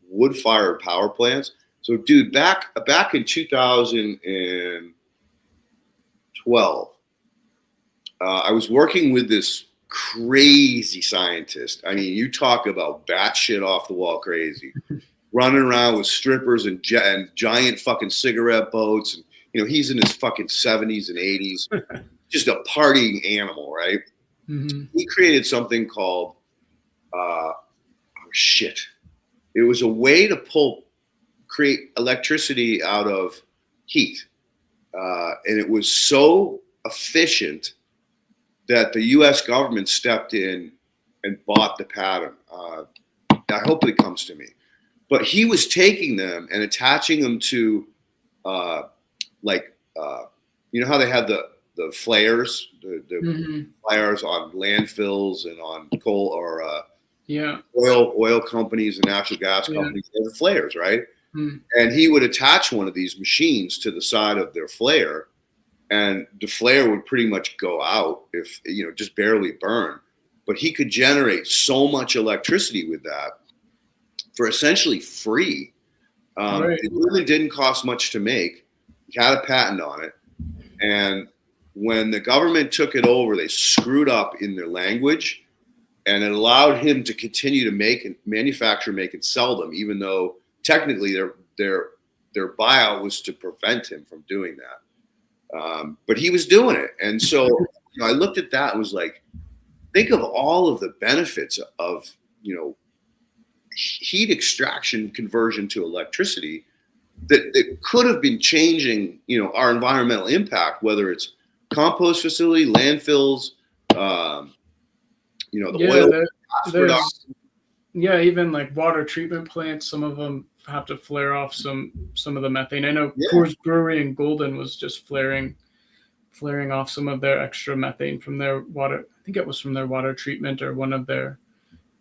wood-fired power plants. So, dude, back in 2012, I was working with this crazy scientist. I mean, you talk about batshit off the wall crazy, running around with strippers and giant fucking cigarette boats, and you know, he's in his fucking 70s and 80s, just a partying animal, right? He created something called it was a way to create electricity out of heat, and it was so efficient that the U.S. government stepped in and bought the patent. I hope it comes to me. But he was taking them and attaching them to, you know how they have the flares, the flares on landfills and on coal or oil companies and natural gas companies. They have the flares, right? And he would attach one of these machines to the side of their flare, and the flare would pretty much go out, if, you know, just barely burn. But he could generate so much electricity with that for essentially free. It really didn't cost much to make. He had a patent on it. And when the government took it over, they screwed up in their language, and it allowed him to continue to manufacture, make, and sell them, even though technically their buyout was to prevent him from doing that. But he was doing it. And so, you know, I looked at that and was like, think of all of the benefits of, you know, heat extraction conversion to electricity that could have been changing, you know, our environmental impact, whether it's compost facility, landfills, you know, the oil. Even like water treatment plants, some of them have to flare off some of the methane. I know Coors Brewery in Golden was just flaring off some of their extra methane from their water. I think it was from their water treatment or one of their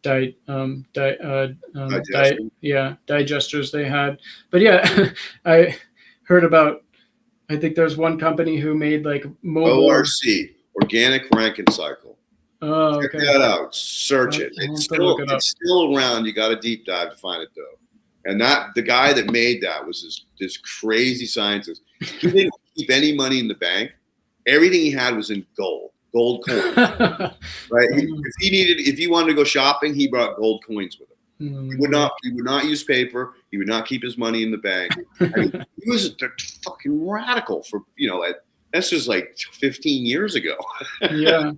digesters they had. But yeah, I heard about, I think there's one company who made like mobile ORC, Organic Rankine Cycle. Oh, check that out. Search it. It's still around. You got to deep dive to find it though. And the guy that made that was this crazy scientist. He didn't keep any money in the bank. Everything he had was in gold coins. Right? If he wanted to go shopping, he brought gold coins with him. He would not use paper. He would not keep his money in the bank. I mean, he was fucking radical for, you know, that's just like 15 years ago. Yeah.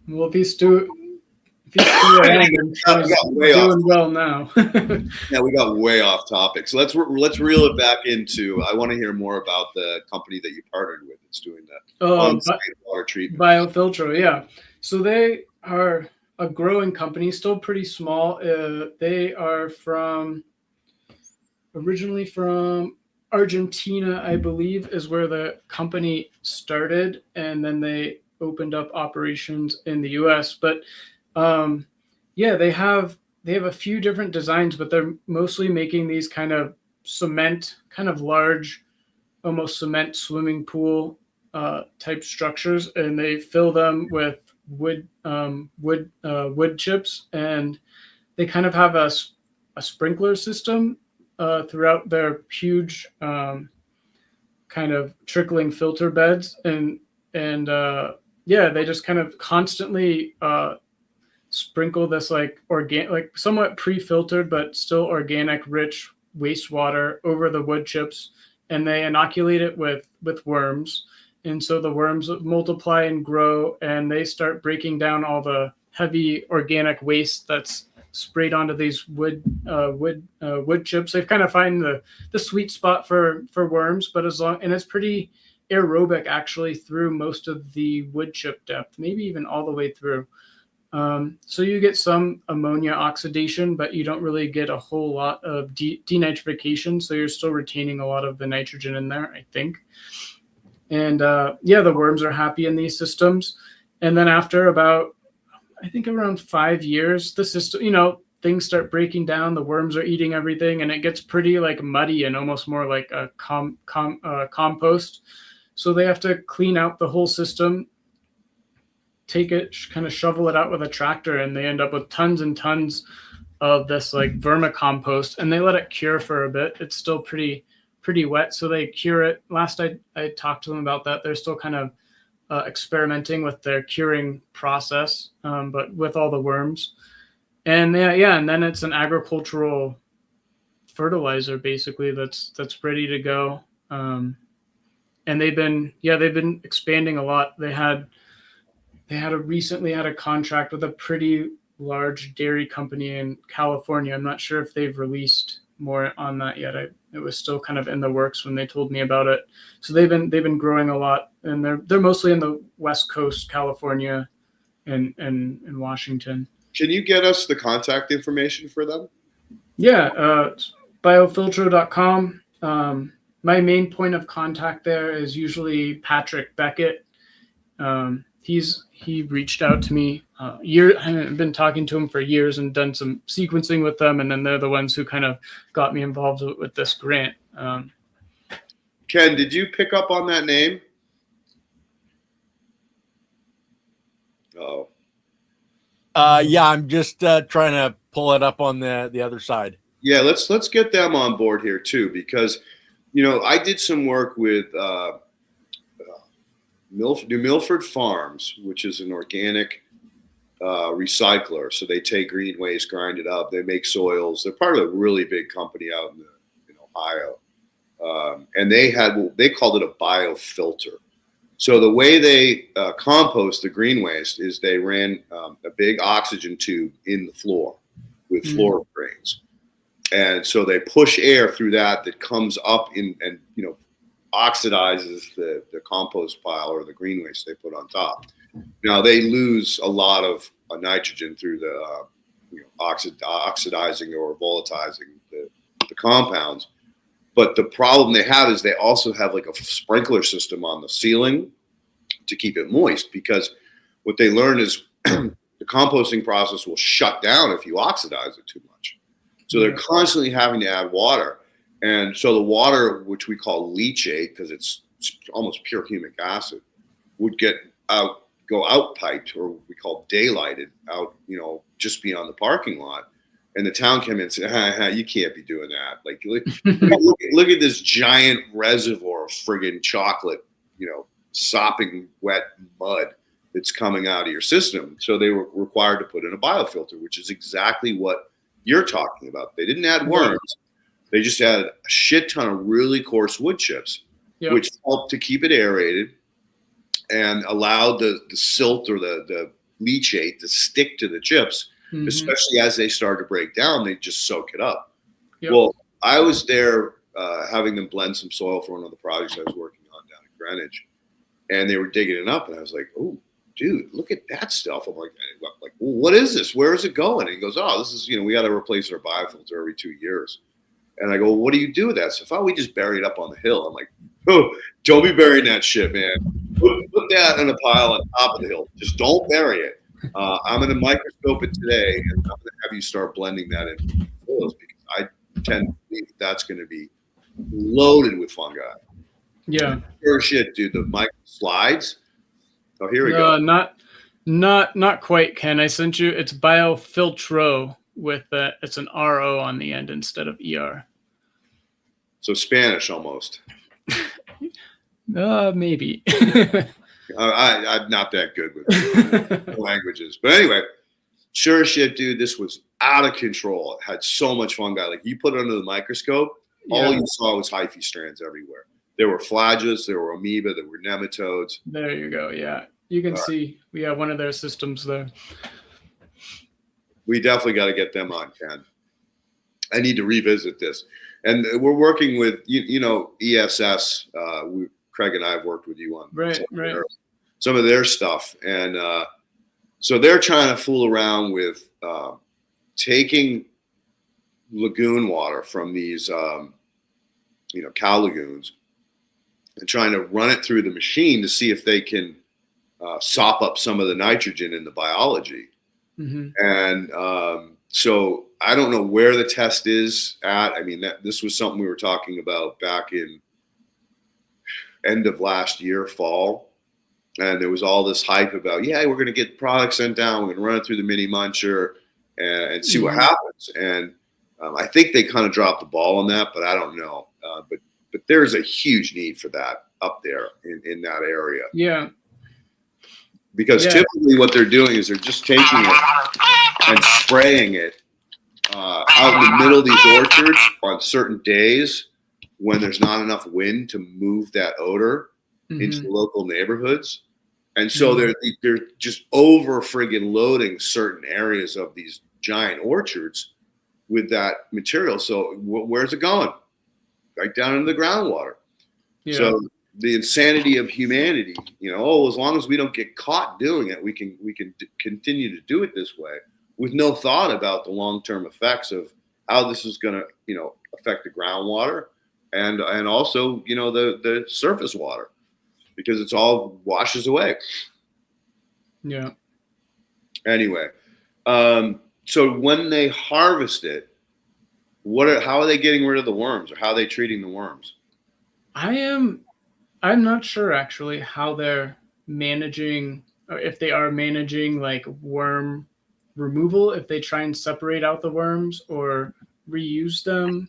Well, if If he's still around, I'm sure he's doing well now. Yeah, we got way off topic. So let's reel it back into. I want to hear more about the company that you partnered with that's doing that on-site water treatment. Biofiltro, yeah. So they are a growing company, still pretty small. They are originally from Argentina, I believe, is where the company started, and then they opened up operations in the U.S. But yeah, they have a few different designs, but they're mostly making these kind of cement, kind of large, almost cement swimming pool type structures, and they fill them with wood chips, and they kind of have a sprinkler system throughout their huge kind of trickling filter beds, and yeah, they just kind of constantly sprinkle this like somewhat pre-filtered but still organic rich wastewater over the wood chips, and they inoculate it with worms, and so the worms multiply and grow, and they start breaking down all the heavy organic waste that's sprayed onto these wood chips. They've kind of find the sweet spot for worms, but and it's pretty aerobic actually through most of the wood chip depth, maybe even all the way through. So you get some ammonia oxidation, but you don't really get a whole lot of denitrification. So you're still retaining a lot of the nitrogen in there, I think. And yeah, the worms are happy in these systems. And then after about, I think around 5 years, the system, things start breaking down. The worms are eating everything, and it gets pretty like muddy and almost more like a compost. So they have to clean out the whole system, take it, kind of shovel it out with a tractor, and they end up with tons and tons of this like vermicompost, and they let it cure for a bit. It's still pretty wet, so they cure it. Last I talked to them about that, they're still kind of experimenting with their curing process, but with all the worms. And yeah, and then it's an agricultural fertilizer basically that's ready to go. And they've been expanding a lot. They recently had a contract with a pretty large dairy company in California. I'm not sure if they've released more on that yet. It was still kind of in the works when they told me about it. So they've been growing a lot, and they're mostly in the West Coast, California, and Washington. Can you get us the contact information for them? Yeah, biofiltro.com. My main point of contact there is usually Patrick Beckett. He reached out to me I've been talking to him for years and done some sequencing with them, and then they're the ones who kind of got me involved with this grant. Ken, did you pick up on that name? Oh. Yeah, I'm just trying to pull it up on the other side. Yeah, let's get them on board here too, because I did some work with New Milford Farms, which is an organic recycler. So they take green waste, grind it up, they make soils. They're part of a really big company out in Ohio, and they called it a biofilter. So the way they compost the green waste is they ran a big oxygen tube in the floor with floor drains, and so they push air through that comes up and oxidizes the compost pile or the green waste they put on top. Now they lose a lot of nitrogen through the oxidizing or volatilizing the compounds. But the problem they have is they also have like a sprinkler system on the ceiling to keep it moist, because what they learned is the composting process will shut down if you oxidize it too much. So they're constantly having to add water. And so the water, which we call leachate, because it's almost pure humic acid, would go out piped, or we call daylighted out, just beyond the parking lot. And the town came in and said, you can't be doing that. Like, look at this giant reservoir of friggin' chocolate, sopping wet mud that's coming out of your system. So they were required to put in a biofilter, which is exactly what you're talking about. They didn't add worms. They just added a shit ton of really coarse wood chips, which helped to keep it aerated and allowed the silt or the leachate to stick to the chips, especially as they start to break down, they just soak it up. Yep. Well, I was there having them blend some soil for one of the projects I was working on down in Greenwich, and they were digging it up, and I was like, oh, dude, look at that stuff. I'm like, well, what is this? Where is it going? And he goes, oh, this is, we got to replace our biofilter every 2 years. And I go, well, what do you do with that? So if we just bury it up on the hill, I'm like, oh, don't be burying that shit, man. Put that in a pile on top of the hill. Just don't bury it. I'm going to microscope it today, and I'm going to have you start blending that into soils, because I tend to believe that's going to be loaded with fungi. Yeah. Sure shit, dude. The mic slides. Oh, here we go. Not quite, Ken. I sent you. It's biofiltro with it's an RO on the end instead of ER. So Spanish almost. Maybe. I'm not that good with languages, but anyway, sure shit, dude. This was out of control. It had so much fungi. Like, you put it under the microscope, all you saw was hyphae strands everywhere. There were flagellates, there were amoeba, there were nematodes. There you go. Yeah, you can see we have one of their systems there. We definitely got to get them on, Ken. I need to revisit this. And we're working with, ESS. Craig and I have worked with you on some of their stuff. And so they're trying to fool around with taking lagoon water from these, cow lagoons, and trying to run it through the machine to see if they can sop up some of the nitrogen in the biology. And so I don't know where the test is at. I mean, this was something we were talking about back in end of last year, fall. And there was all this hype about, we're going to get products sent down. We're going to run it through the mini muncher and see what happens. And I think they kind of dropped the ball on that, but I don't know. But there's a huge need for that up there in that area. Yeah. Because typically what they're doing is they're just taking it and spraying it out in the middle of these orchards on certain days when there's not enough wind to move that odor into the local neighborhoods. And so they're just over friggin' loading certain areas of these giant orchards with that material. So where's it going? Right down into the groundwater. Yeah. So the insanity of humanity, as long as we don't get caught doing it, we can continue to do it this way with no thought about the long-term effects of how this is going to, affect the groundwater and also, the surface water, because it's all washes away. Yeah. Anyway, so when they harvest it, how are they getting rid of the worms, or how are they treating the worms? I'm not sure actually how they're managing, or if they are managing like worm removal, if they try and separate out the worms or reuse them.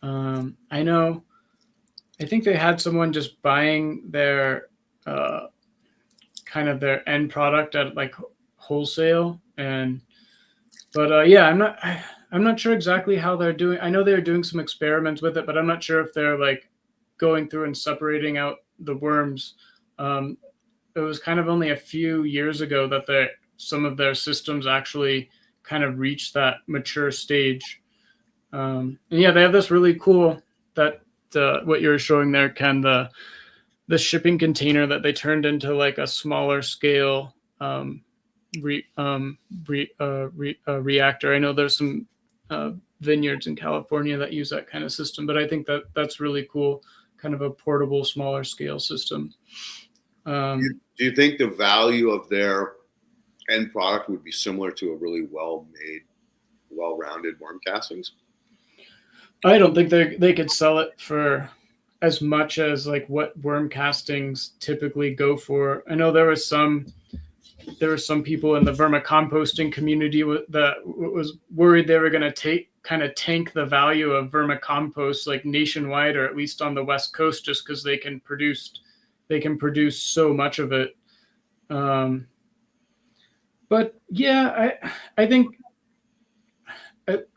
I think they had someone just buying their kind of their end product at like wholesale, but I'm not sure exactly how they're doing. I know they're doing some experiments with it, but I'm not sure if they're like going through and separating out the worms. It was kind of only a few years ago that some of their systems actually kind of reached that mature stage. And they have this really cool what you're showing there, Ken, the shipping container that they turned into like a smaller scale reactor. I know there's some vineyards in California that use that kind of system, but I think that's really cool, kind of a portable, smaller scale system. Do you think the value of their end product would be similar to a really well-made, well-rounded worm castings? I don't think they could sell it for as much as like what worm castings typically go for. I know there were some people in the vermicomposting community that was worried they were going to tank the value of vermicompost like nationwide, or at least on the West Coast, just because they can produce so much of it. But yeah, I think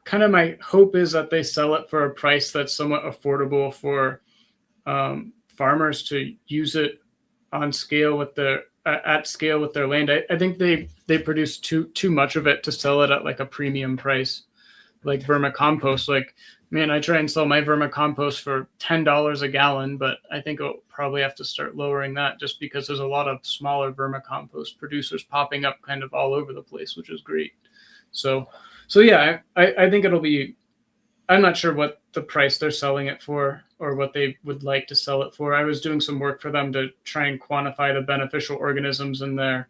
kind of my hope is that they sell it for a price that's somewhat affordable for farmers to use it on scale with at scale with their land. I think they produce too much of it to sell it at like a premium price, like vermicompost. Like, man, I try and sell my vermicompost for $10 a gallon, but I think I'll probably have to start lowering that just because there's a lot of smaller vermicompost producers popping up kind of all over the place, which is great. So yeah, I think it'll be. I'm not sure what the price they're selling it for or what they would like to sell it for. I was doing some work for them to try and quantify the beneficial organisms in their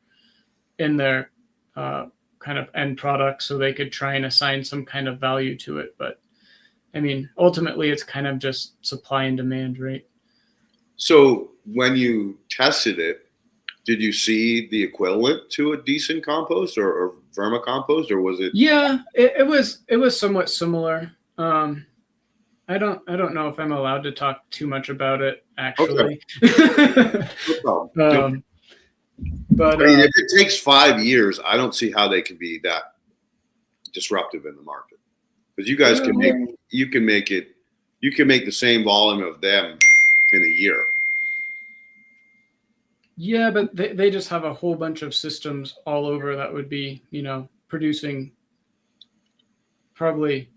kind of end product so they could try and assign some kind of value to it. But I mean, ultimately, it's kind of just supply and demand, right? So when you tested it, did you see the equivalent to a decent compost or vermicompost, or was it? Yeah, it was somewhat similar. I don't know if I'm allowed to talk too much about it, actually. Okay. But I mean, if it takes 5 years, I don't see how they can be that disruptive in the market. Because you guys can make the same volume of them in a year. Yeah, but they just have a whole bunch of systems all over that would be, producing probably.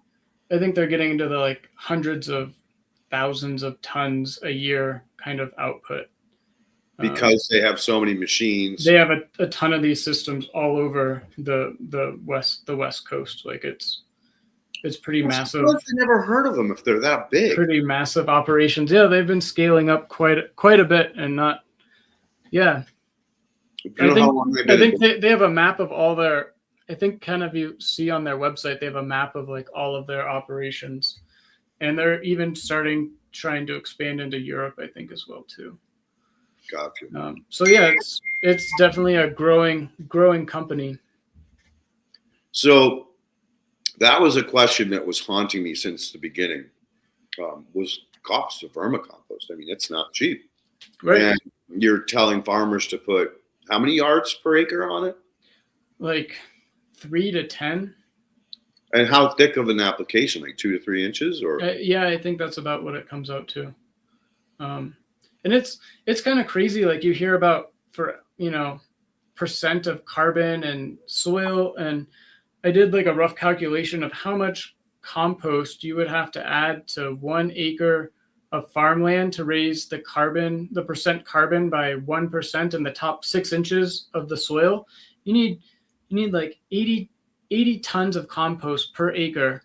I think they're getting into the like hundreds of thousands of tons a year kind of output. Because they have so many machines. They have a ton of these systems all over the west coast. Like it's pretty massive. I never heard of them if they're that big. Pretty massive operations. Yeah, they've been scaling up quite a bit and not. Yeah, I think they have a map of all their. I think kind of you see on their website, they have a map of like all of their operations, and they're even trying to expand into Europe, I think, as well too. Gotcha. So yeah, it's definitely a growing company. So that was a question that was haunting me since the beginning. Was cost of vermicompost. I mean, it's not cheap. Right. And you're telling farmers to put how many yards per acre on it? Like 3 to 10. And how thick of an application? Like 2 to 3 inches, or? Yeah, I think that's about what it comes out to. And it's kind of crazy. Like you hear about percent of carbon and soil, and I did like a rough calculation of how much compost you would have to add to 1 acre of farmland to raise the percent carbon by 1% in the top 6 inches of the soil. You need like 80 tons of compost per acre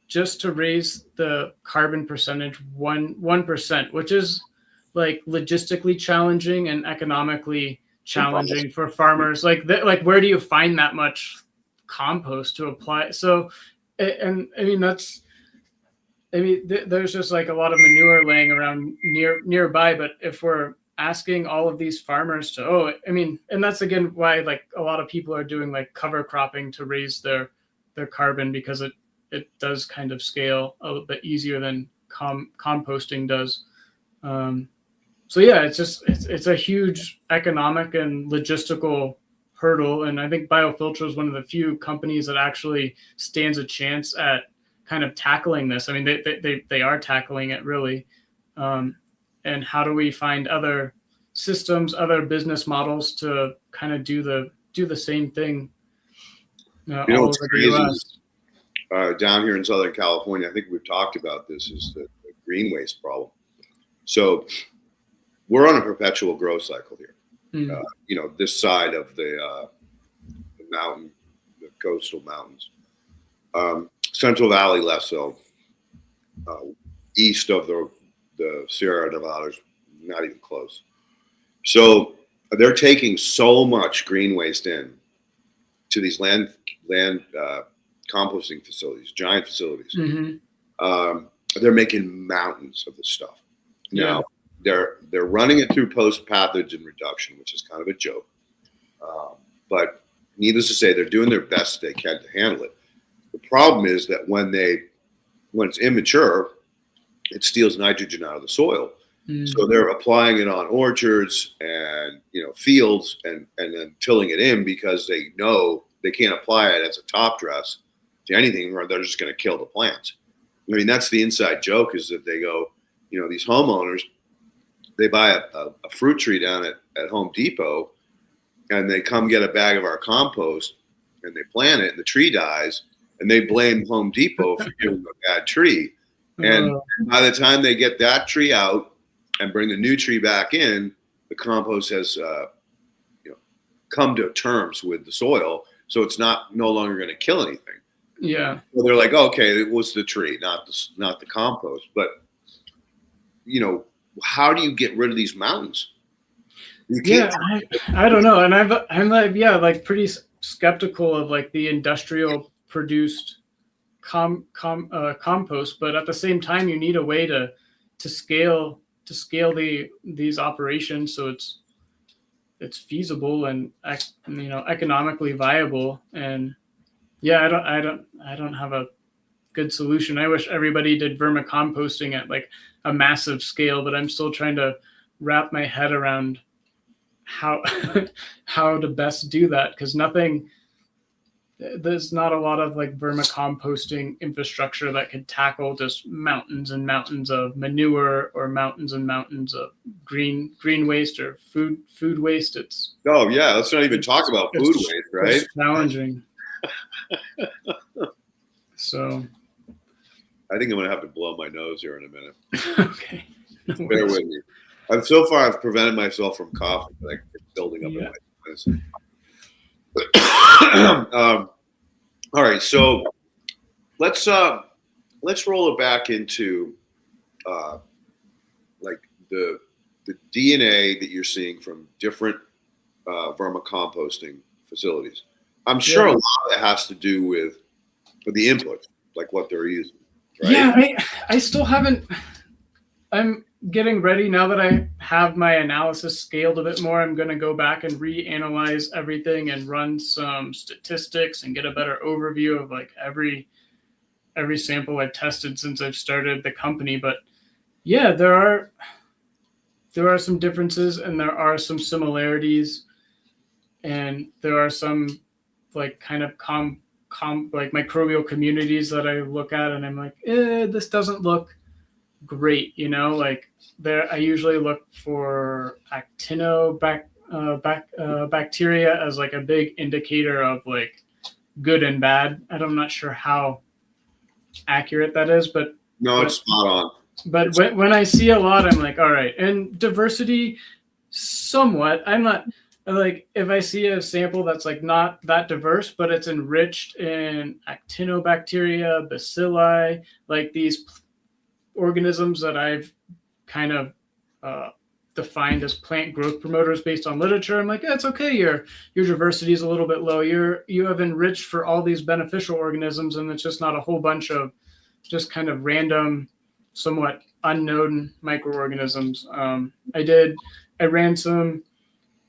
just to raise the carbon percentage 1%, which is like logistically challenging and economically challenging for farmers. Like where do you find that much compost to apply? So, and I mean, there's just like a lot of manure laying around nearby, but if we're asking all of these farmers and that's again why like a lot of people are doing like cover cropping to raise their carbon, because it does kind of scale a little bit easier than composting does. So yeah, it's a huge economic and logistical hurdle, and I think Biofilter is one of the few companies that actually stands a chance at kind of tackling this. I mean, they are tackling it really. And how do we find other systems, other business models to kind of do the same thing all over the US? Down here in Southern California, I think we've talked about this, is the green waste problem. So we're on a perpetual growth cycle here. This side of the mountain, the coastal mountains. Central Valley less so. East of the Sierra Nevadas, not even close. So they're taking so much green waste in to these land composting facilities, giant facilities. Mm-hmm. They're making mountains of this stuff. Now they're running it through post-pathogen reduction, which is kind of a joke. But needless to say, they're doing their best they can to handle it. The problem is that when it's immature, it steals nitrogen out of the soil. So they're applying it on orchards and fields and then tilling it in because they know they can't apply it as a top dress to anything, or they're just going to kill the plants. I mean, that's the inside joke, is that they go, these homeowners, they buy a fruit tree down at Home Depot, and they come get a bag of our compost, and they plant it, and the tree dies, and they blame Home Depot for giving them a bad tree. And by the time they get that tree out and bring the new tree back in, the compost has come to terms with the soil, so it's no longer going to kill anything. Yeah. So they're like, okay, it was the tree, not the compost. But how do you get rid of these mountains? I don't know, and I'm like pretty skeptical of like the industrial produced compost, but at the same time, you need a way to scale these operations so it's feasible and economically viable. And I don't have a good solution. I wish everybody did vermicomposting at like a massive scale, but I'm still trying to wrap my head around how to best do that, because there's not a lot of like vermicomposting infrastructure that could tackle just mountains and mountains of manure or mountains and mountains of green waste or food waste. Let's not even talk about food waste, right? It's challenging. So I think I'm gonna have to blow my nose here in a minute. Okay. Bear with me. I've prevented myself from coughing, like it's building up in my voice. All right, so let's roll it back into like the DNA that you're seeing from different vermicomposting facilities. I'm sure a lot of it has to do with the input, like what they're using. Right? Yeah, I still haven't. I'm getting ready now that I have my analysis scaled a bit more. I'm going to go back and reanalyze everything and run some statistics and get a better overview of like every sample I've tested since I've started the company. But yeah, there are some differences and there are some similarities, and there are some like kind of like microbial communities that I look at and I'm like, this doesn't look great, like there I usually look for actinobacteria as like a big indicator of like good and bad. I'm not sure how accurate that is, but it's spot on. But when I see a lot, I'm like, all right. And diversity, somewhat. I'm not like, if I see a sample that's like not that diverse, but it's enriched in actinobacteria, bacilli, like these organisms that I've kind of defined as plant growth promoters based on literature. I'm like, it's okay. Your diversity is a little bit low. You have enriched for all these beneficial organisms, and it's just not a whole bunch of just kind of random, somewhat unknown microorganisms. I ran some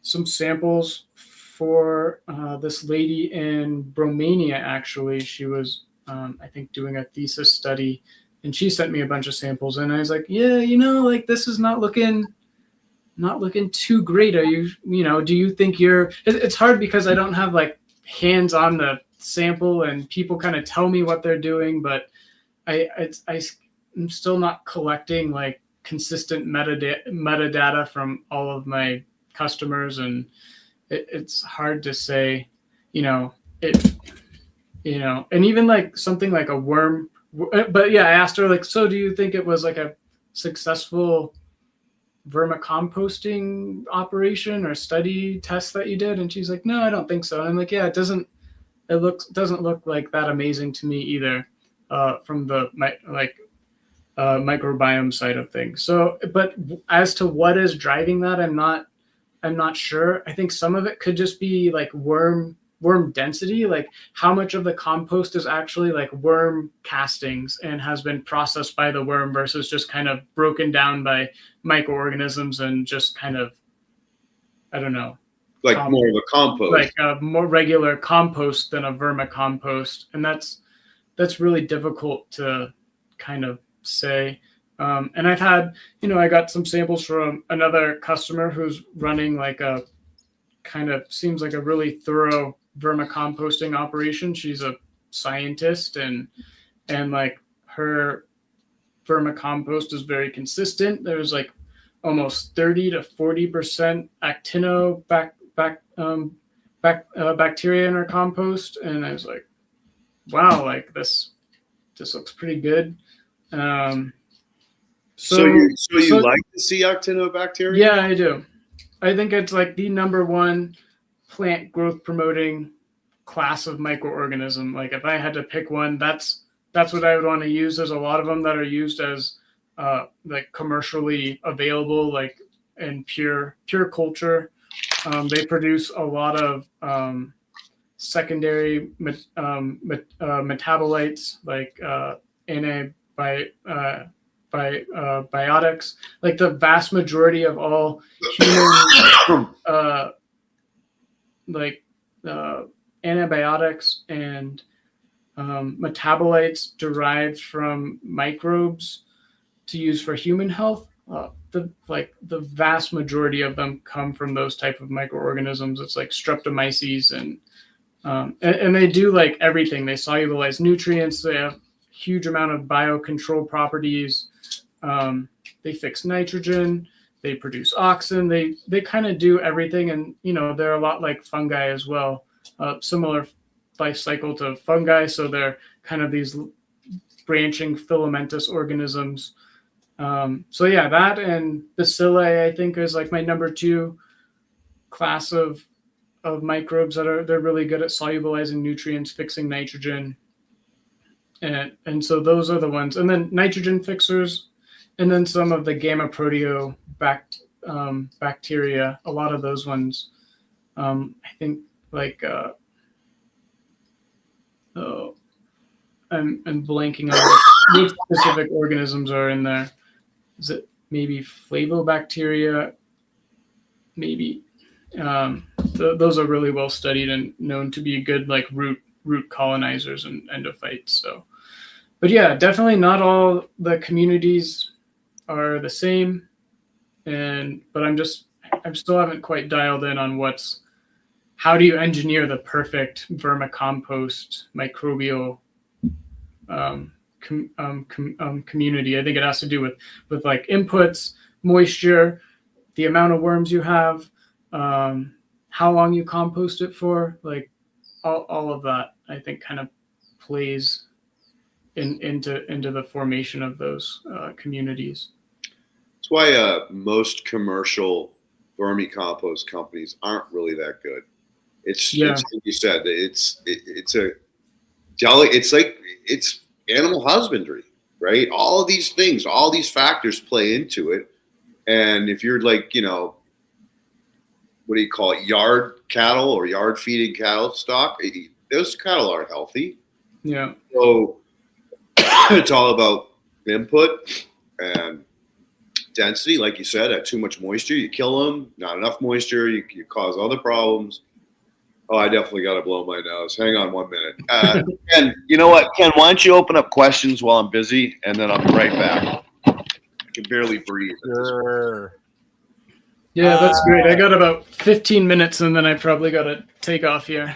samples for this lady in Romania. Actually, she was I think doing a thesis study. And she sent me a bunch of samples, and I was like, like this is not looking too great. Are you, do you think it's hard because I don't have like hands on the sample and people kind of tell me what they're doing, but I'm still not collecting like consistent metadata from all of my customers. And it's hard to say, and even like something like a worm. But yeah, I asked her like, so do you think it was like a successful vermicomposting operation or study test that you did? And she's like, no, I don't think so. And I'm like, yeah, it doesn't look like that amazing to me either, from the microbiome side of things. So, but as to what is driving that, I'm not sure. I think some of it could just be like worm density, like how much of the compost is actually like worm castings and has been processed by the worm versus just kind of broken down by microorganisms and just kind of, I don't know, like more of a compost, like a more regular compost than a vermicompost. And that's really difficult to kind of say. And I've had, I got some samples from another customer who's running like a kind of seems like a really thorough vermicomposting operation. She's a scientist, and like her vermicompost is very consistent. There's like almost 30 to 40% bacteria in our compost, and I was like, wow, like this looks pretty good. So you like to see actinobacteria? Yeah, I do. I think it's like the number one plant growth promoting class of microorganism. Like if I had to pick one, that's what I would want to use. There's a lot of them that are used as like commercially available, like in pure culture. They produce a lot of secondary metabolites like biotics. Like the vast majority of all human antibiotics and metabolites derived from microbes to use for human health. The vast majority of them come from those type of microorganisms. It's like streptomyces and they do like everything. They solubilize nutrients. They have huge amount of biocontrol properties. They fix nitrogen. They produce oxygen. They kind of do everything, and they're a lot like fungi as well. Similar life cycle to fungi, so they're kind of these branching filamentous organisms. So yeah, that and bacilli I think is like my number 2 class of microbes they're really good at solubilizing nutrients, fixing nitrogen, and so those are the ones. And then nitrogen fixers, and then some of the gamma proteo bacteria. A lot of those ones, I think like I'm blanking on which specific organisms are in there. Is it maybe flavobacteria? Maybe. Those are really well studied and known to be good like root colonizers and endophytes. So, but yeah, definitely not all the communities are the same, but I still haven't quite dialed in on how do you engineer the perfect vermicompost microbial community. I think it has to do with like inputs, moisture, the amount of worms you have, how long you compost it for, like all of that I think kind of plays into the formation of those communities. That's why most commercial vermicompost companies aren't really that good. It's like you said, it's animal husbandry, right? All of these things, all these factors play into it. And if you're like, what do you call it, yard cattle or yard feeding cattle stock, those cattle aren't healthy. Yeah. So it's all about input and density. Like you said, at too much moisture, you kill them. Not enough moisture, you cause other problems. Oh, I definitely got to blow my nose. Hang on 1 minute. Ken, you know what? Ken, why don't you open up questions while I'm busy, and then I'll be right back. I can barely breathe. Sure. Yeah, that's great. I got about 15 minutes, and then I probably got to take off here.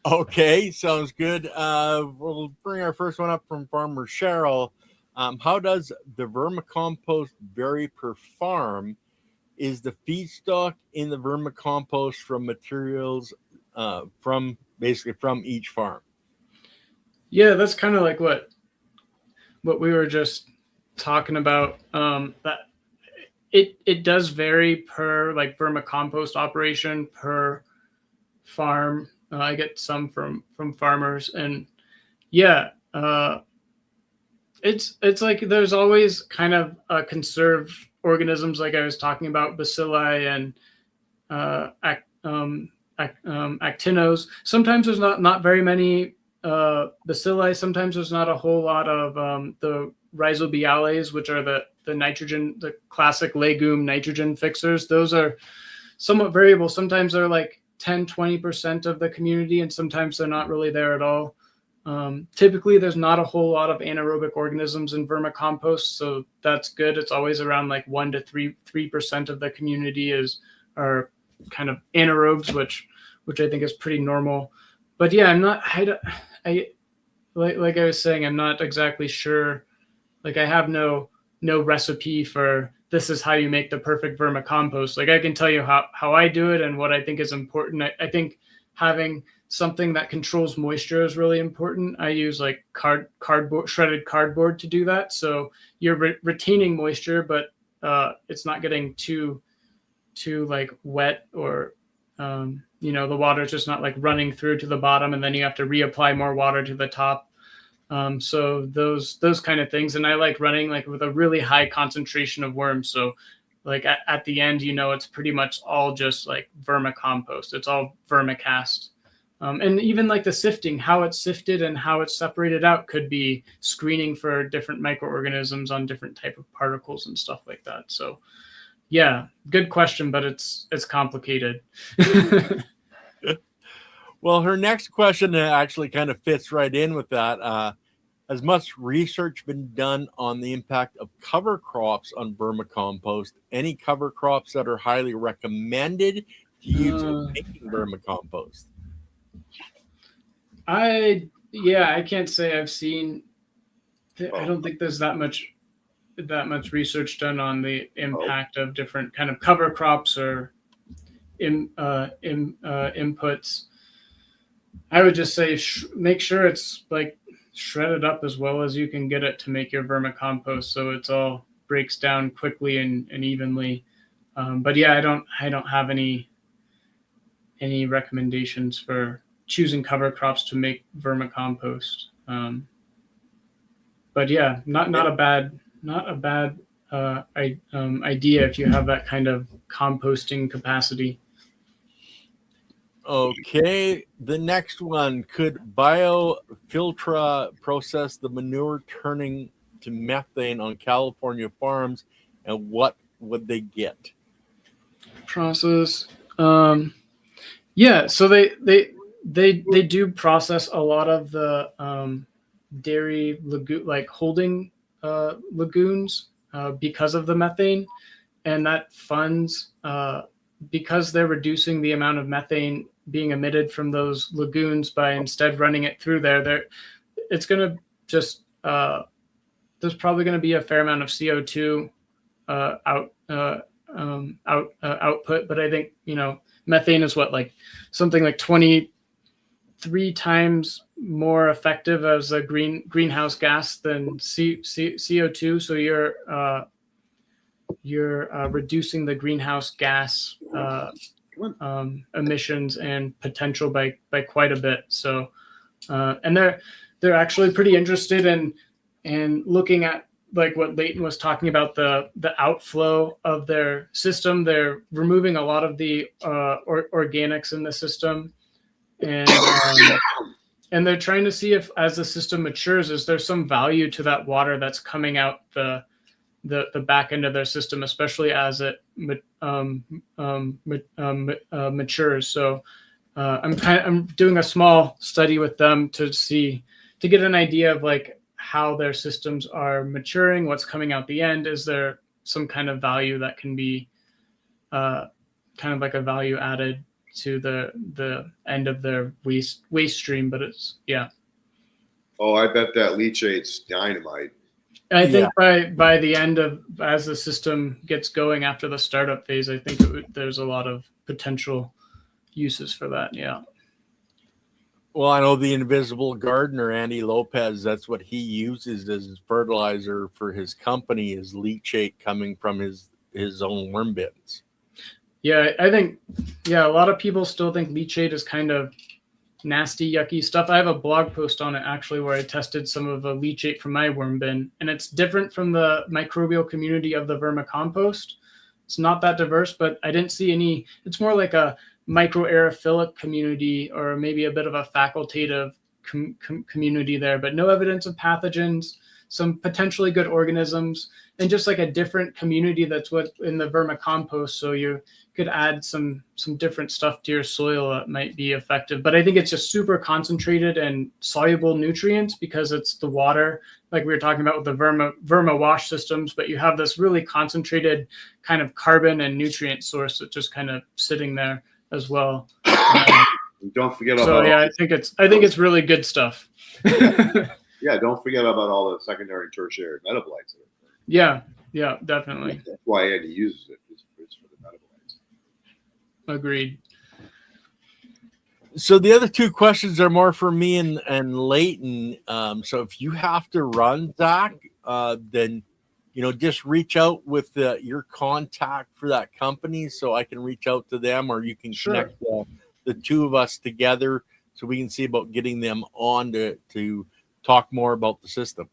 Okay, sounds good. We'll bring our first one up from Farmer Cheryl. How does the vermicompost vary per farm? Is the feedstock in the vermicompost from materials from each farm? Yeah, that's kind of like what we were just talking about. That it does vary per like vermicompost operation per farm. I get some from farmers, and it's like there's always kind of conserved organisms, like I was talking about, bacilli and actinos. Sometimes there's not very many bacilli. Sometimes there's not a whole lot of the rhizobiales, which are the nitrogen, the classic legume nitrogen fixers. Those are somewhat variable. Sometimes they're like 10-20% of the community, and sometimes they're not really there at all. Typically there's not a whole lot of anaerobic organisms in vermicompost, so that's good. It's always around like 1 to 3% of the community are kind of anaerobes, which I think is pretty normal. But yeah, like I was saying, I'm not exactly sure. Like I have no no recipe for this is how you make the perfect vermicompost. Like I can tell you how I do it and what I think is important. I think having something that controls moisture is really important. I use like shredded cardboard to do that. So you're retaining moisture, but it's not getting too like wet, or the water is just not like running through to the bottom, and then you have to reapply more water to the top. So those kind of things. And I like running like with a really high concentration of worms. So like at the end, it's pretty much all just like vermicompost. It's all vermicast. And even like the sifting, how it's sifted and how it's separated out could be screening for different microorganisms on different type of particles and stuff like that. So yeah, good question, but it's complicated. Well, her next question actually kind of fits right in with that. Has much research been done on the impact of cover crops on vermicompost? Any cover crops that are highly recommended to use in making vermicompost? I can't say I've seen. I don't think there's that much research done on the impact of different kind of cover crops or inputs. I would just say make sure it's like shredded up as well as you can get it to make your vermicompost, so it's all breaks down quickly and evenly. But yeah, I don't have any recommendations for choosing cover crops to make vermicompost. But yeah, not a bad idea if you have that kind of composting capacity. Okay, the next one. Could biofiltra process the manure turning to methane on California farms, and what would they get? Process. Yeah, so they do process a lot of the dairy lagoon, like holding lagoons, because of the methane, and that funds because they're reducing the amount of methane being emitted from those lagoons by instead running it through there. It's going to just there's probably going to be a fair amount of CO2 output, but I think methane is like something like 23 times more effective as a greenhouse gas than CO2. So you're reducing the greenhouse gas emissions and potential by quite a bit. So and they're actually pretty interested in looking at like what Leighton was talking about, the outflow of their system. They're removing a lot of the organics in the system, and they're trying to see if, as the system matures, is there some value to that water that's coming out the back end of their system, especially as it matures. So I'm doing a small study with them to get an idea of like how their systems are maturing, what's coming out the end. Is there some kind of value that can be kind of like a value added to the end of their waste stream? But it's Oh, I bet that leachate's dynamite. I think by the end of, as the system gets going after the startup phase, I think there's a lot of potential uses for that. Yeah. Well, I know the invisible gardener, Andy Lopez, that's what he uses as fertilizer for his company, is leachate coming from his own worm bits. Yeah, I think, a lot of people still think leachate is kind of nasty, yucky stuff. I have a blog post on it actually where I tested some of the leachate from my worm bin, and it's different from the microbial community of the vermicompost. It's not that diverse, but I didn't see any. It's more like a microaerophilic community, or maybe a bit of a facultative community there, but no evidence of pathogens, some potentially good organisms, and just like a different community that's what in the vermicompost. So you could add some different stuff to your soil that might be effective. But I think it's just super concentrated and soluble nutrients because it's the water, like we were talking about with the verma wash systems, but you have this really concentrated kind of carbon and nutrient source that's just kind of sitting there as well. Don't forget about. So yeah, I think it's really good stuff. Yeah, don't forget about all the secondary and tertiary metabolites. Yeah, definitely. That's why Andy uses it. It's for the metabolites. Agreed. So the other two questions are more for me and Leighton. So if you have to run, Zach, then just reach out with your contact for that company, so I can reach out to them, or you can connect the two of us together, so we can see about getting them on to talk more about the system.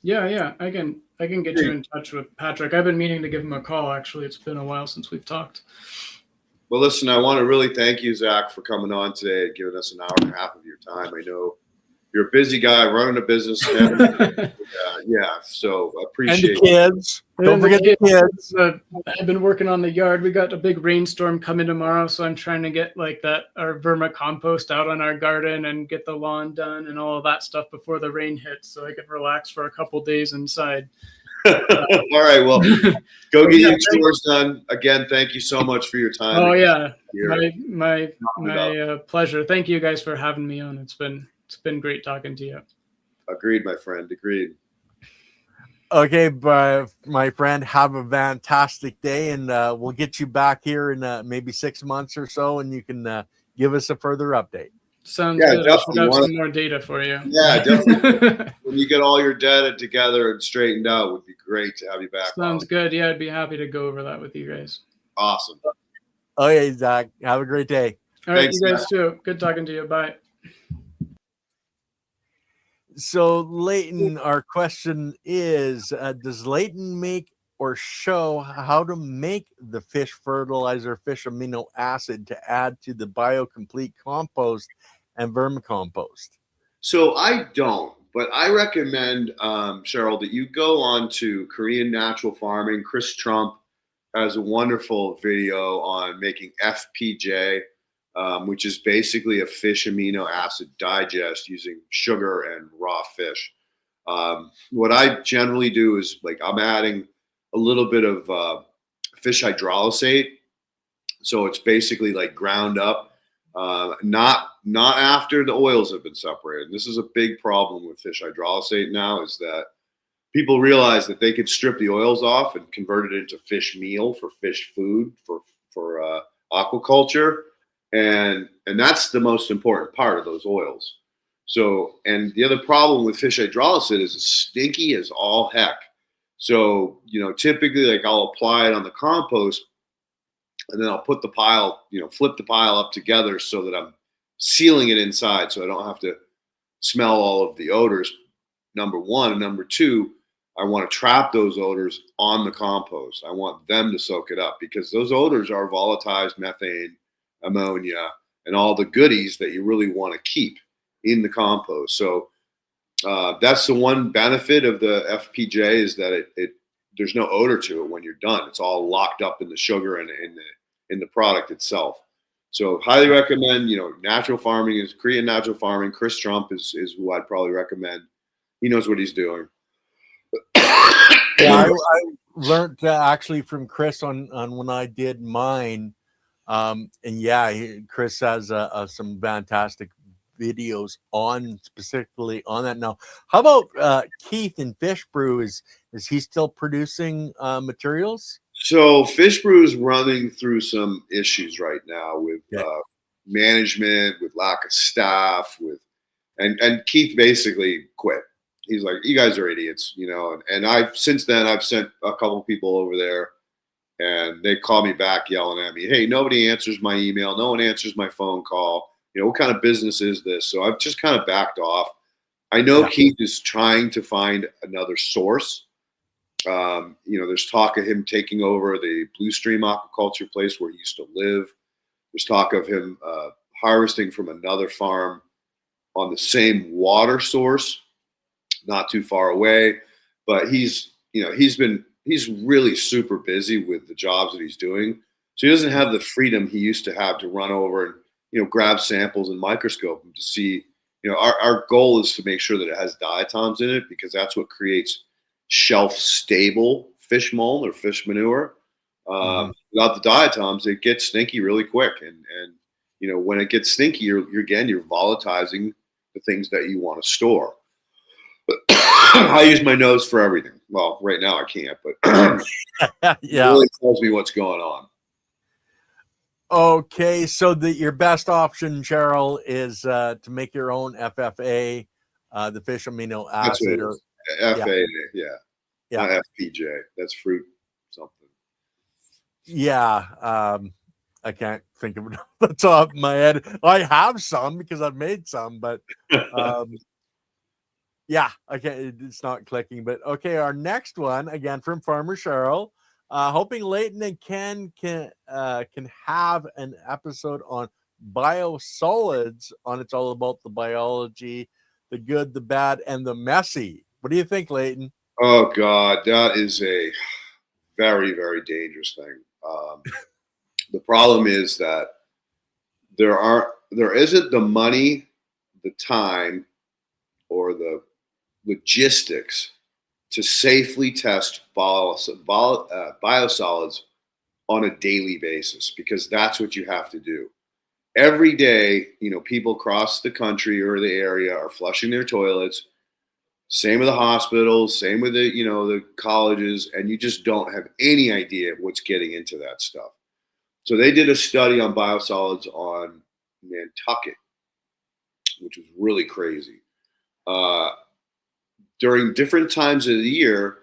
Yeah, I can get you in touch with Patrick. I've been meaning to give him a call. Actually, it's been a while since we've talked. Well, listen, I want to really thank you, Zach, for coming on today and giving us an hour and a half of your time. I know you're a busy guy running a business. So I appreciate it. And the kids. Don't forget the kids. I've been working on the yard. We got a big rainstorm coming tomorrow, so I'm trying to get our vermicompost out on our garden and get the lawn done and all of that stuff before the rain hits, so I can relax for a couple days inside. All right, well, go get your chores done. Again, thank you so much for your time. Oh yeah, my pleasure. Thank you guys for having me on. It's been great talking to you. Agreed, my friend. Agreed. Okay, but my friend, have a fantastic day, and we'll get you back here in maybe 6 months or so, and you can give us a further update. Sounds good. I should have some more data for you. Yeah, definitely. When you get all your data together and straightened out, it would be great to have you back. Sounds good. Yeah, I'd be happy to go over that with you guys. Awesome. Okay, Zach. Have a great day. All right, you guys too. Good talking to you. Bye. So, Leighton, our question is, does Leighton make or show how to make the fish fertilizer, fish amino acid to add to the BioComplete compost and vermicompost? So I don't, but I recommend, Cheryl, that you go on to Korean Natural Farming. Chris Trump has a wonderful video on making FPJ, which is basically a fish amino acid digest using sugar and raw fish. What I generally do is I'm adding a little bit of fish hydrolysate. So it's basically ground up, not after the oils have been separated. This is a big problem with fish hydrolysate now, is that people realize that they could strip the oils off and convert it into fish meal for fish food for aquaculture. And that's the most important part of those oils. So, and the other problem with fish hydrolysate is it's stinky as all heck. So, typically I'll apply it on the compost, and then I'll put the pile, flip the pile up together so that I'm sealing it inside, so I don't have to smell all of the odors, number one. And number two, I want to trap those odors on the compost. I want them to soak it up, because those odors are volatilized methane, ammonia, and all the goodies that you really want to keep in the compost. So that's the one benefit of the FPJ, is that there's no odor to it when you're done. It's all locked up in the sugar and in the product itself. So highly recommend, natural farming is Korean Natural Farming. Chris Trump is who I'd probably recommend. He knows what he's doing. Yeah, I learned actually from Chris on when I did mine. And yeah, Chris has some fantastic videos specifically on that. Now, how about Keith in Fish Brew? Is he still producing materials? So Fish Brew is running through some issues right now with management, with lack of staff, and Keith basically quit. He's like, "You guys are idiots," and since then I've sent a couple people over there, and they call me back yelling at me, "Hey, nobody answers my email. No one answers my phone call. What kind of business is this?" So I've just kind of backed off. I know Keith is trying to find another source. There's talk of him taking over the Blue Stream aquaculture place where he used to live. There's talk of him harvesting from another farm on the same water source, not too far away. But he's really super busy with the jobs that he's doing. So he doesn't have the freedom he used to have to run over and, grab samples and microscope them to see. Our goal is to make sure that it has diatoms in it, because that's what creates shelf-stable fish mold or fish manure. Without the diatoms, it gets stinky really quick. And when it gets stinky, you're volatilizing the things that you want to store. I use my nose for everything. well, right now I can't, but Yeah. really tells me what's going on. Okay, so your best option, Cheryl, is to make your own FFA, the fish amino That's what acid, it or is. FA, yeah. Yeah. Not FPJ. That's fruit something. yeah. I can't think of it off the top of my head. I have some because I've made some, but yeah, okay, it's not clicking. But okay, our next one again from Farmer Cheryl. Hoping Leighton and Ken can have an episode on biosolids on It's All About the Biology, the good, the bad, and the messy. What do you think, Leighton? Oh God, that is a very, very dangerous thing. The problem is that there isn't the money, the time, or the logistics to safely test biosolids on a daily basis, because that's what you have to do. Every day, people across the country or the area are flushing their toilets. Same with the hospitals, same with the colleges, and you just don't have any idea what's getting into that stuff. So they did a study on biosolids on Nantucket, which was really crazy. During different times of the year,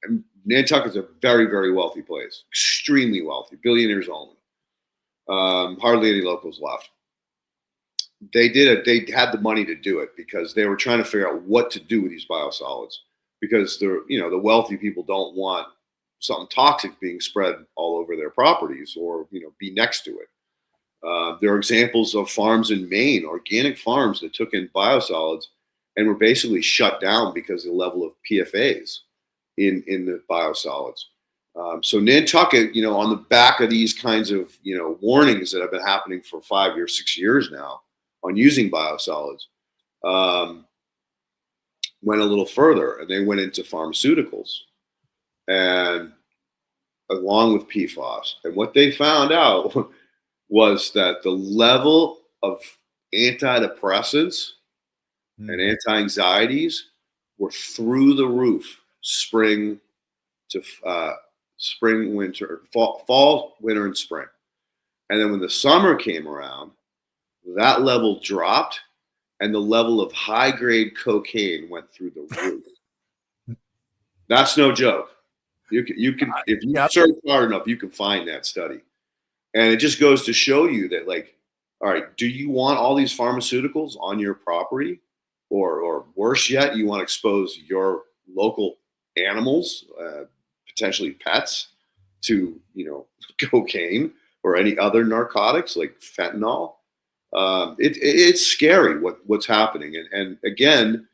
and Nantucket's a very, very wealthy place, extremely wealthy, billionaires only. Hardly any locals left. They had the money to do it because they were trying to figure out what to do with these biosolids, because the wealthy people don't want something toxic being spread all over their properties or be next to it. There are examples of farms in Maine, organic farms that took in biosolids and were basically shut down because of the level of PFAs in the biosolids. So Nantucket, on the back of these kinds of warnings that have been happening for 5 or 6 years now on using biosolids, went a little further, and they went into pharmaceuticals, and along with PFAS. And what they found out was that the level of antidepressants and anti-anxieties were through the roof spring to fall, winter, and spring. And then when the summer came around, that level dropped, and the level of high-grade cocaine went through the roof. That's no joke. You can if you search hard enough, you can find that study. And it just goes to show you that, all right, do you want all these pharmaceuticals on your property? Or worse yet, you want to expose your local animals, potentially pets, to cocaine or any other narcotics like fentanyl? It's scary what's happening. And again,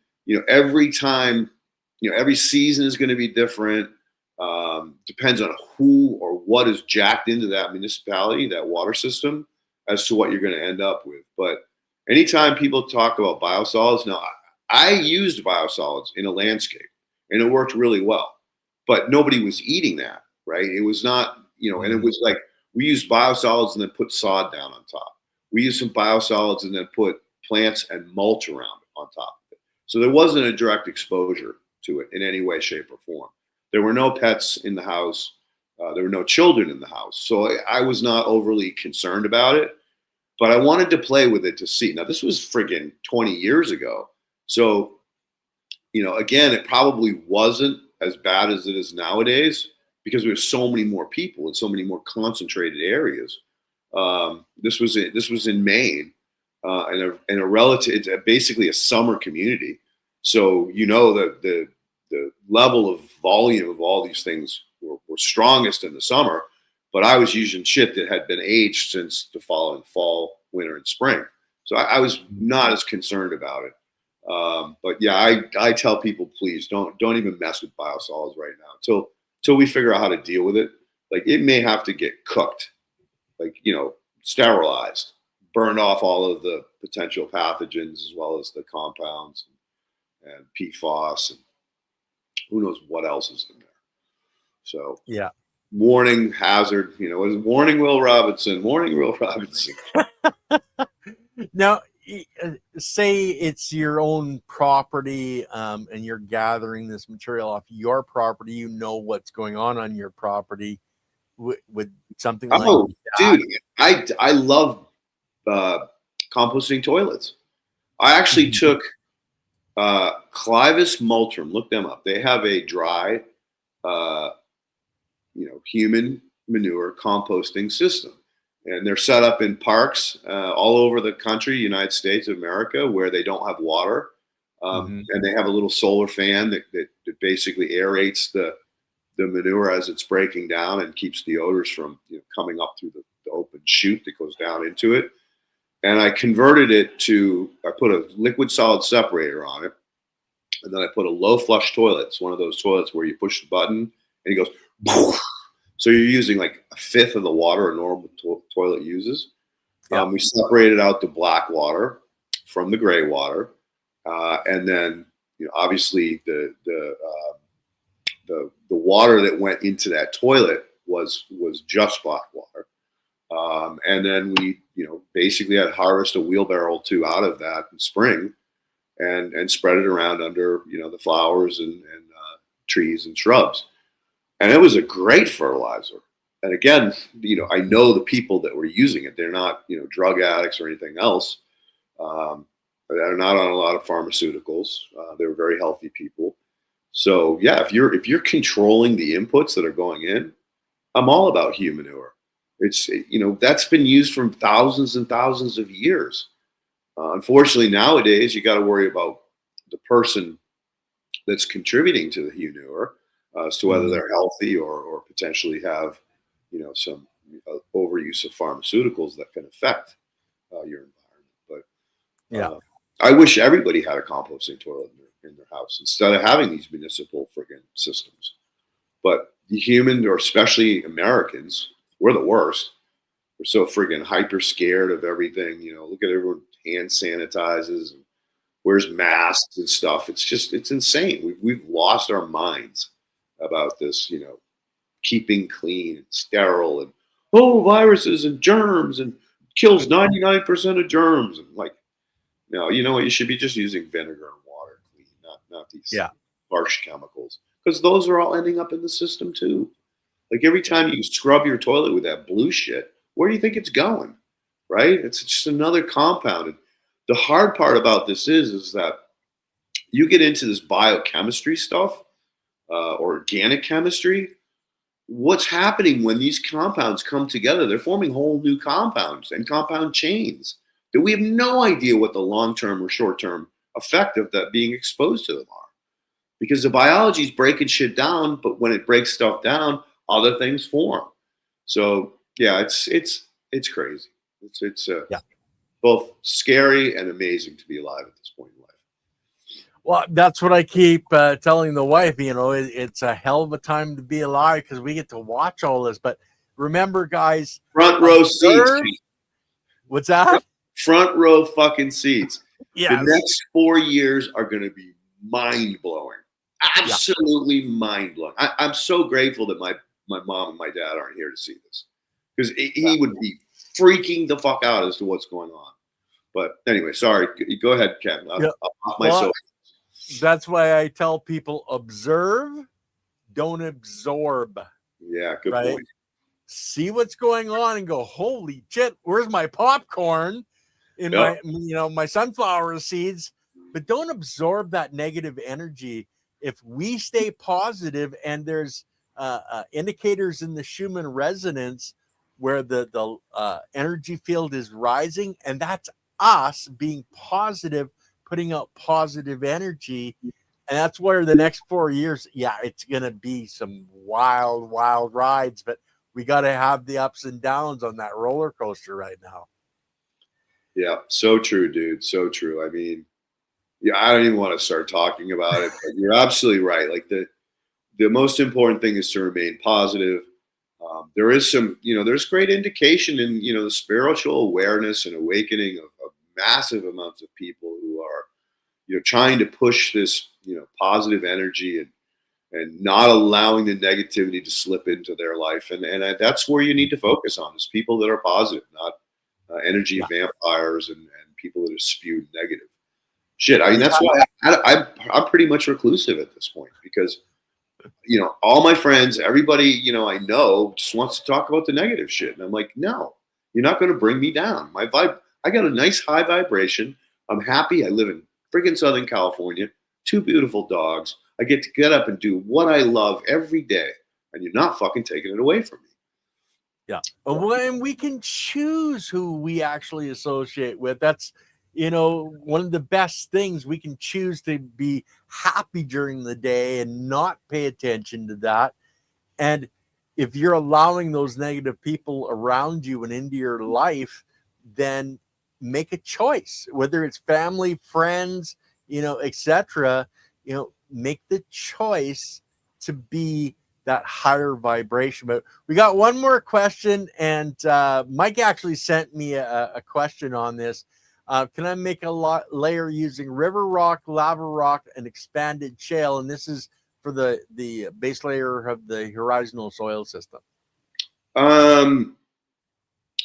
every time, every season is going to be different. Depends on who or what is jacked into that municipality, that water system, as to what you're going to end up with. But anytime people talk about biosolids, now I used biosolids in a landscape and it worked really well, but nobody was eating that, right? It was not, and it was like, we used biosolids and then put sod down on top. We used some biosolids and then put plants and mulch around on top of it. So there wasn't a direct exposure to it in any way, shape, or form. There were no pets in the house. There were no children in the house. So I was not overly concerned about it, but I wanted to play with it to see. Now, this was friggin' 20 years ago. So, again, it probably wasn't as bad as it is nowadays because we have so many more people in so many more concentrated areas. This was in Maine, in a relative, it's basically a summer community. So, the level of volume of all these things were strongest in the summer, but I was using shit that had been aged since the following fall, winter, and spring. So I was not as concerned about it. But yeah, I tell people, please don't even mess with biosolids right now until we figure out how to deal with it. Like, it may have to get cooked, sterilized, burned off all of the potential pathogens as well as the compounds and PFAS and who knows what else is in there. So yeah, warning hazard, warning Will Robinson. Now, say it's your own property, and you're gathering this material off your property, you know what's going on your property. With something like that. Dude, I love composting toilets. I actually took Clivus Multrum. Look them up. They have a dry, human manure composting system, and they're set up in parks all over the country, United States of America, where they don't have water, and they have a little solar fan that basically aerates the manure as it's breaking down and keeps the odors from coming up through the open chute that goes down into it. And I converted it I put a liquid solid separator on it, and then I put a low flush toilet. It's one of those toilets where you push the button and it goes poof. So you're using like a fifth of the water a normal toilet uses. We separated out the black water from the gray water, and then obviously the water that went into that toilet was just black water, and then we basically had to harvest a wheelbarrow or two out of that in spring, and spread it around under the flowers and trees and shrubs, and it was a great fertilizer. And again, I know the people that were using it. They're not drug addicts or anything else. They're not on a lot of pharmaceuticals. They were very healthy people. So yeah, if you're controlling the inputs that are going in, I'm all about human manure. It's that's been used for thousands and thousands of years. Unfortunately, nowadays you got to worry about the person that's contributing to the human manure as to whether they're healthy or potentially have some overuse of pharmaceuticals that can affect your environment. But I wish everybody had a composting toilet in their house instead of having these municipal friggin' systems. But the human, or especially Americans, we're the worst. We're so friggin' hyper scared of everything. Look at everyone hand sanitizes and wears masks and stuff. It's insane. We've lost our minds about this, keeping clean and sterile and viruses and germs and kills 99% of germs. And like, no, you know what? You should be just using vinegar and water, not these harsh chemicals, because those are all ending up in the system too. Like every time you scrub your toilet with that blue shit, where do you think it's going? Right? It's just another compound. And the hard part about this is that you get into this biochemistry stuff, organic chemistry. What's happening when these compounds come together? They're forming whole new compounds and compound chains that we have no idea what the long-term or short-term effect of that being exposed to them are. Because the biology is breaking shit down, but when it breaks stuff down, other things form. So yeah, it's crazy. It's both scary and amazing to be alive at this point in life. Well, that's what I keep telling the wife. It's a hell of a time to be alive because we get to watch all this. But remember, guys, front row seats. What's that? Front row fucking seats. Yeah. The next 4 years are going to be mind blowing. Absolutely mind blowing. I'm so grateful that my mom and my dad aren't here to see this, because he would be freaking the fuck out as to what's going on. But anyway, sorry. Go ahead, Kevin. I'm off my soap. That's why I tell people observe, don't absorb. Yeah, good point. See what's going on and go, holy shit, where's my popcorn in my sunflower seeds? But don't absorb that negative energy. If we stay positive, and there's indicators in the Schumann resonance where the energy field is rising, and that's us being positive, putting out positive energy. And that's where the next 4 years, it's going to be some wild, wild rides, but we got to have the ups and downs on that roller coaster right now. Yeah, so true, dude. So true. I mean, I don't even want to start talking about it, but you're absolutely right. Like the most important thing is to remain positive. There is some, there's great indication in, the spiritual awareness and awakening of massive amounts of people who are, trying to push this, positive energy and not allowing the negativity to slip into their life. And that's where you need to focus on, is people that are positive, not energy vampires and people that have spewed negative shit. I mean, that's why I'm pretty much reclusive at this point, because, you know, all my friends, everybody, you know, I know just wants to talk about the negative shit. And I'm like, no, you're not going to bring me down. My vibe, I got a nice high vibration. I'm happy. I live in friggin' Southern California, 2 beautiful dogs. I get to get up and do what I love every day. And you're not fucking taking it away from me. Yeah. And we can choose who we actually associate with. That's, you know, one of the best things. We can choose to be happy during the day and not pay attention to that. And if you're allowing those negative people around you and into your life, then make a choice, whether it's family, friends, you know, etc. You know, make the choice to be that higher vibration. But we got one more question, and Mike actually sent me a question on this. Can I make a layer using river rock, lava rock, and expanded shale? And this is for the base layer of the horizontal soil system.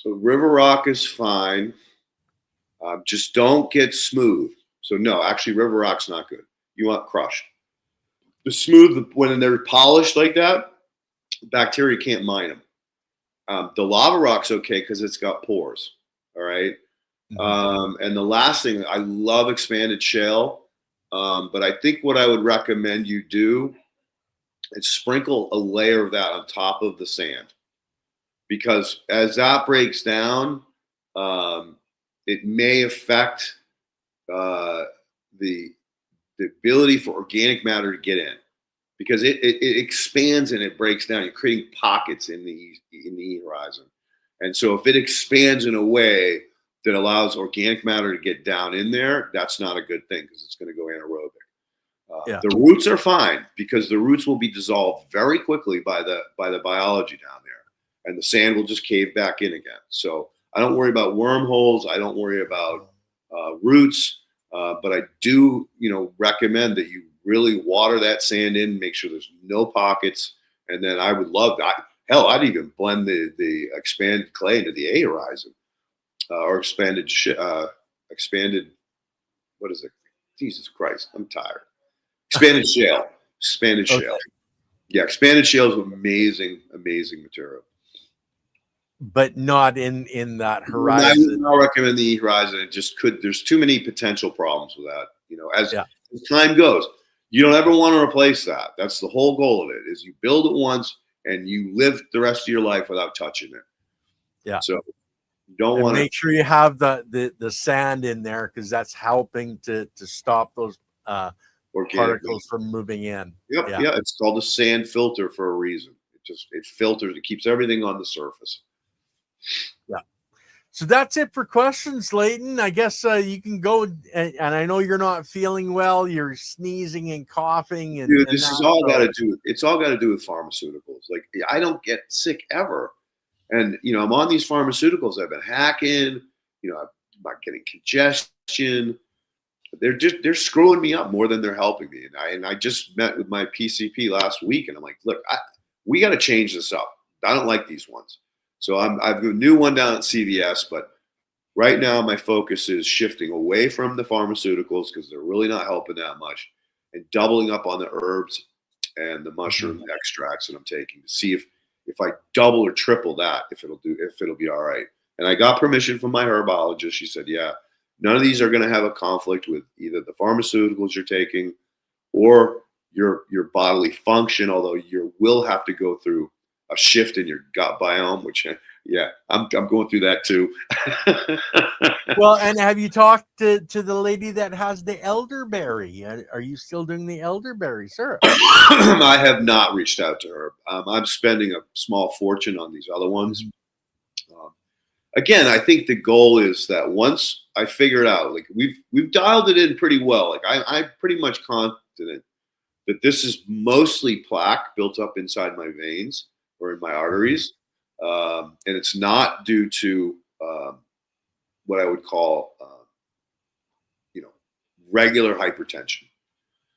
River rock is fine. Just don't get smooth. So no, actually, river rock's not good. You want crushed. The smooth, when they're polished like that, bacteria can't mine them. The lava rock's okay because it's got pores. All right. And the last thing, I love expanded shale, but I think what I would recommend you do is sprinkle a layer of that on top of the sand, because as that breaks down, it may affect the ability for organic matter to get in, because it expands and it breaks down. You're creating pockets in the horizon, and so if it expands in a way that allows organic matter to get down in there, that's not a good thing, because it's going to go anaerobic. The roots are fine, because the roots will be dissolved very quickly by the biology down there, and the sand will just cave back in again. So I don't worry about wormholes. I don't worry about roots, but I do, you know, recommend that you really water that sand in, make sure there's no pockets, and then I would love that. Hell, I'd even blend the expanded clay into the A horizon, or expanded. What is it? Jesus Christ, I'm tired. Expanded shale. Expanded shale. Yeah, expanded shale is amazing material. But not in that horizon. I would not recommend the horizon. It just could. There's too many potential problems with that. You know, as time goes, you don't ever want to replace that. That's the whole goal of it. Is you build it once and you live the rest of your life without touching it. Yeah. So you don't want to make sure you have the sand in there, because that's helping to stop those particles from moving in. Yep. Yeah. It's called a sand filter for a reason. It filters. It keeps everything on the surface. Yeah. So that's it for questions, Leighton. I guess you can go, and I know you're not feeling well. You're sneezing and coughing, and dude, this is all got to do. It's all got to do with pharmaceuticals. Like, I don't get sick ever, and you know, I'm on these pharmaceuticals. I've been hacking. You know, I'm not getting congestion. They're screwing me up more than they're helping me. And I just met with my PCP last week, and I'm like, look, we got to change this up. I don't like these ones. So I've got a new one down at CVS, but right now my focus is shifting away from the pharmaceuticals, because they're really not helping that much, and doubling up on the herbs and the mushroom extracts that I'm taking, to see if I double or triple that, if it'll be all right. And I got permission from my herbologist. She said, yeah, none of these are going to have a conflict with either the pharmaceuticals you're taking or your bodily function, although you will have to go through a shift in your gut biome, which, yeah, I'm going through that too. Well, and have you talked to the lady that has the elderberry? Are you still doing the elderberry syrup? I have not reached out to her. I'm spending a small fortune on these other ones. Again, I think the goal is that once I figure it out, like we've dialed it in pretty well. Like I'm pretty much confident that this is mostly plaque built up inside my veins or in my arteries, and it's not due to what I would call, regular hypertension.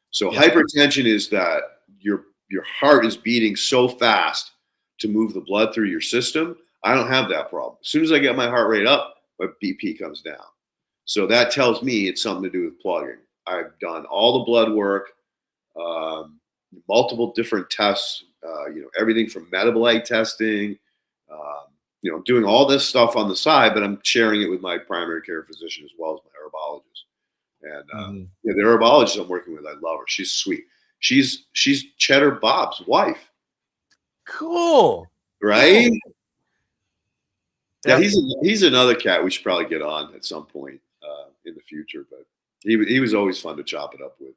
So hypertension is that your heart is beating so fast to move the blood through your system. I don't have that problem. As soon as I get my heart rate up, my BP comes down. So that tells me it's something to do with plugging. I've done all the blood work, multiple different tests, everything from metabolite testing, doing all this stuff on the side, but I'm sharing it with my primary care physician as well as my herbologist. And the herbologist I'm working with, I love her. She's sweet. She's Cheddar Bob's wife. Cool. Right? Cool. Yeah, he's another cat we should probably get on at some point in the future, but he was always fun to chop it up with.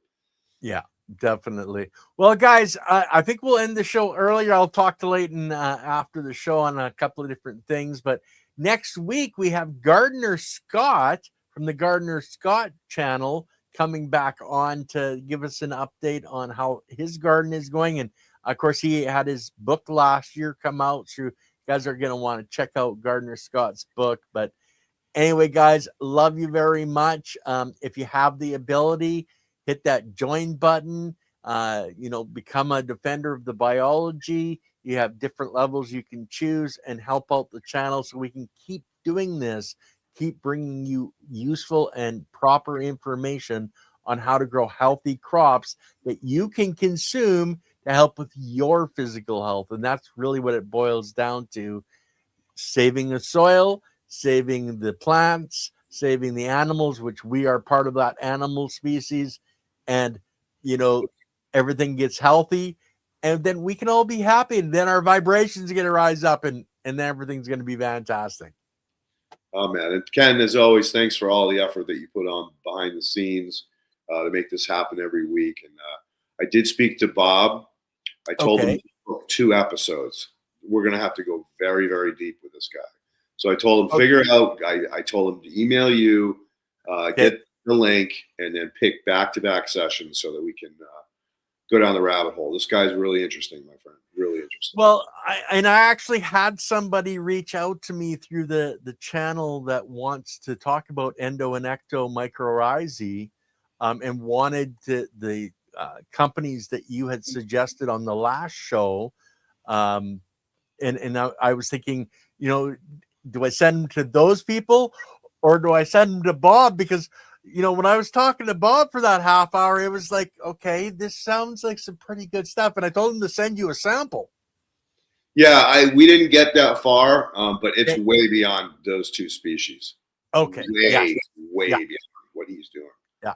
Yeah, definitely. Well, guys, I think we'll end the show earlier. I'll talk to Leighton after the show on a couple of different things, but next week we have Gardner Scott from the Gardner Scott channel coming back on to give us an update on how his garden is going. And of course, he had his book last year come out, so you guys are going to want to check out Gardner Scott's book. But anyway, guys, love you very much. If you have the ability, hit that join button, become a defender of the biology. You have different levels you can choose and help out the channel so we can keep doing this, keep bringing you useful and proper information on how to grow healthy crops that you can consume to help with your physical health. And that's really what it boils down to: saving the soil, saving the plants, saving the animals, which we are part of that animal species. And, everything gets healthy, and then we can all be happy. And then our vibrations are going to rise up, and then everything's going to be fantastic. Oh, man. And Ken, as always, thanks for all the effort that you put on behind the scenes to make this happen every week. And I did speak to Bob. I told him to book 2 episodes. We're going to have to go very, very deep with this guy. So I told him, figure out, I told him to email you, get the link, and then pick back-to-back sessions so that we can go down the rabbit hole. This guy's really interesting, my friend. Really interesting. Well, I actually had somebody reach out to me through the channel that wants to talk about endo and ecto mycorrhizae, and wanted the companies that you had suggested on the last show. And I was thinking, do I send them to those people, or do I send them to Bob? Because, when I was talking to Bob for that half hour, it was like, okay, this sounds like some pretty good stuff. And I told him to send you a sample. Yeah, we didn't get that far, but it's way beyond those 2 species. Okay. Way beyond what he's doing. Yeah.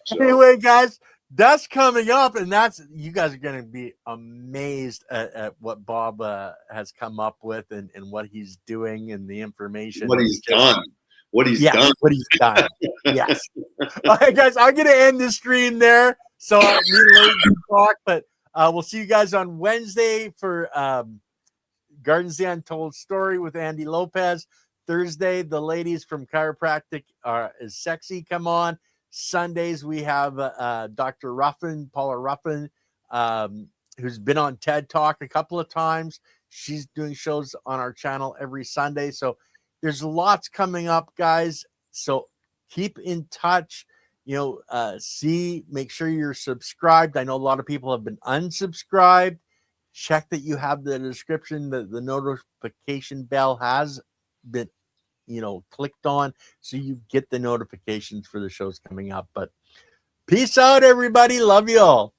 So. Anyway, guys, that's coming up, and you guys are going to be amazed at what Bob has come up with and what he's doing and the information. What he's done. What he's done. Yes. All right, guys, I'm going to end the stream there. So me and Leighton talk, but we'll see you guys on Wednesday for Gardens the Untold Story with Andy Lopez. Thursday, the ladies from Chiropractic is Sexy come on. Sundays, we have Dr. Ruffin, Paula Ruffin, who's been on TED Talk a couple of times. She's doing shows on our channel every Sunday. So there's lots coming up, guys. So keep in touch. Make sure you're subscribed. I know a lot of people have been unsubscribed. Check that you have the description, that the notification bell has been clicked on, so you get the notifications for the shows coming up. But peace out, everybody. Love you all.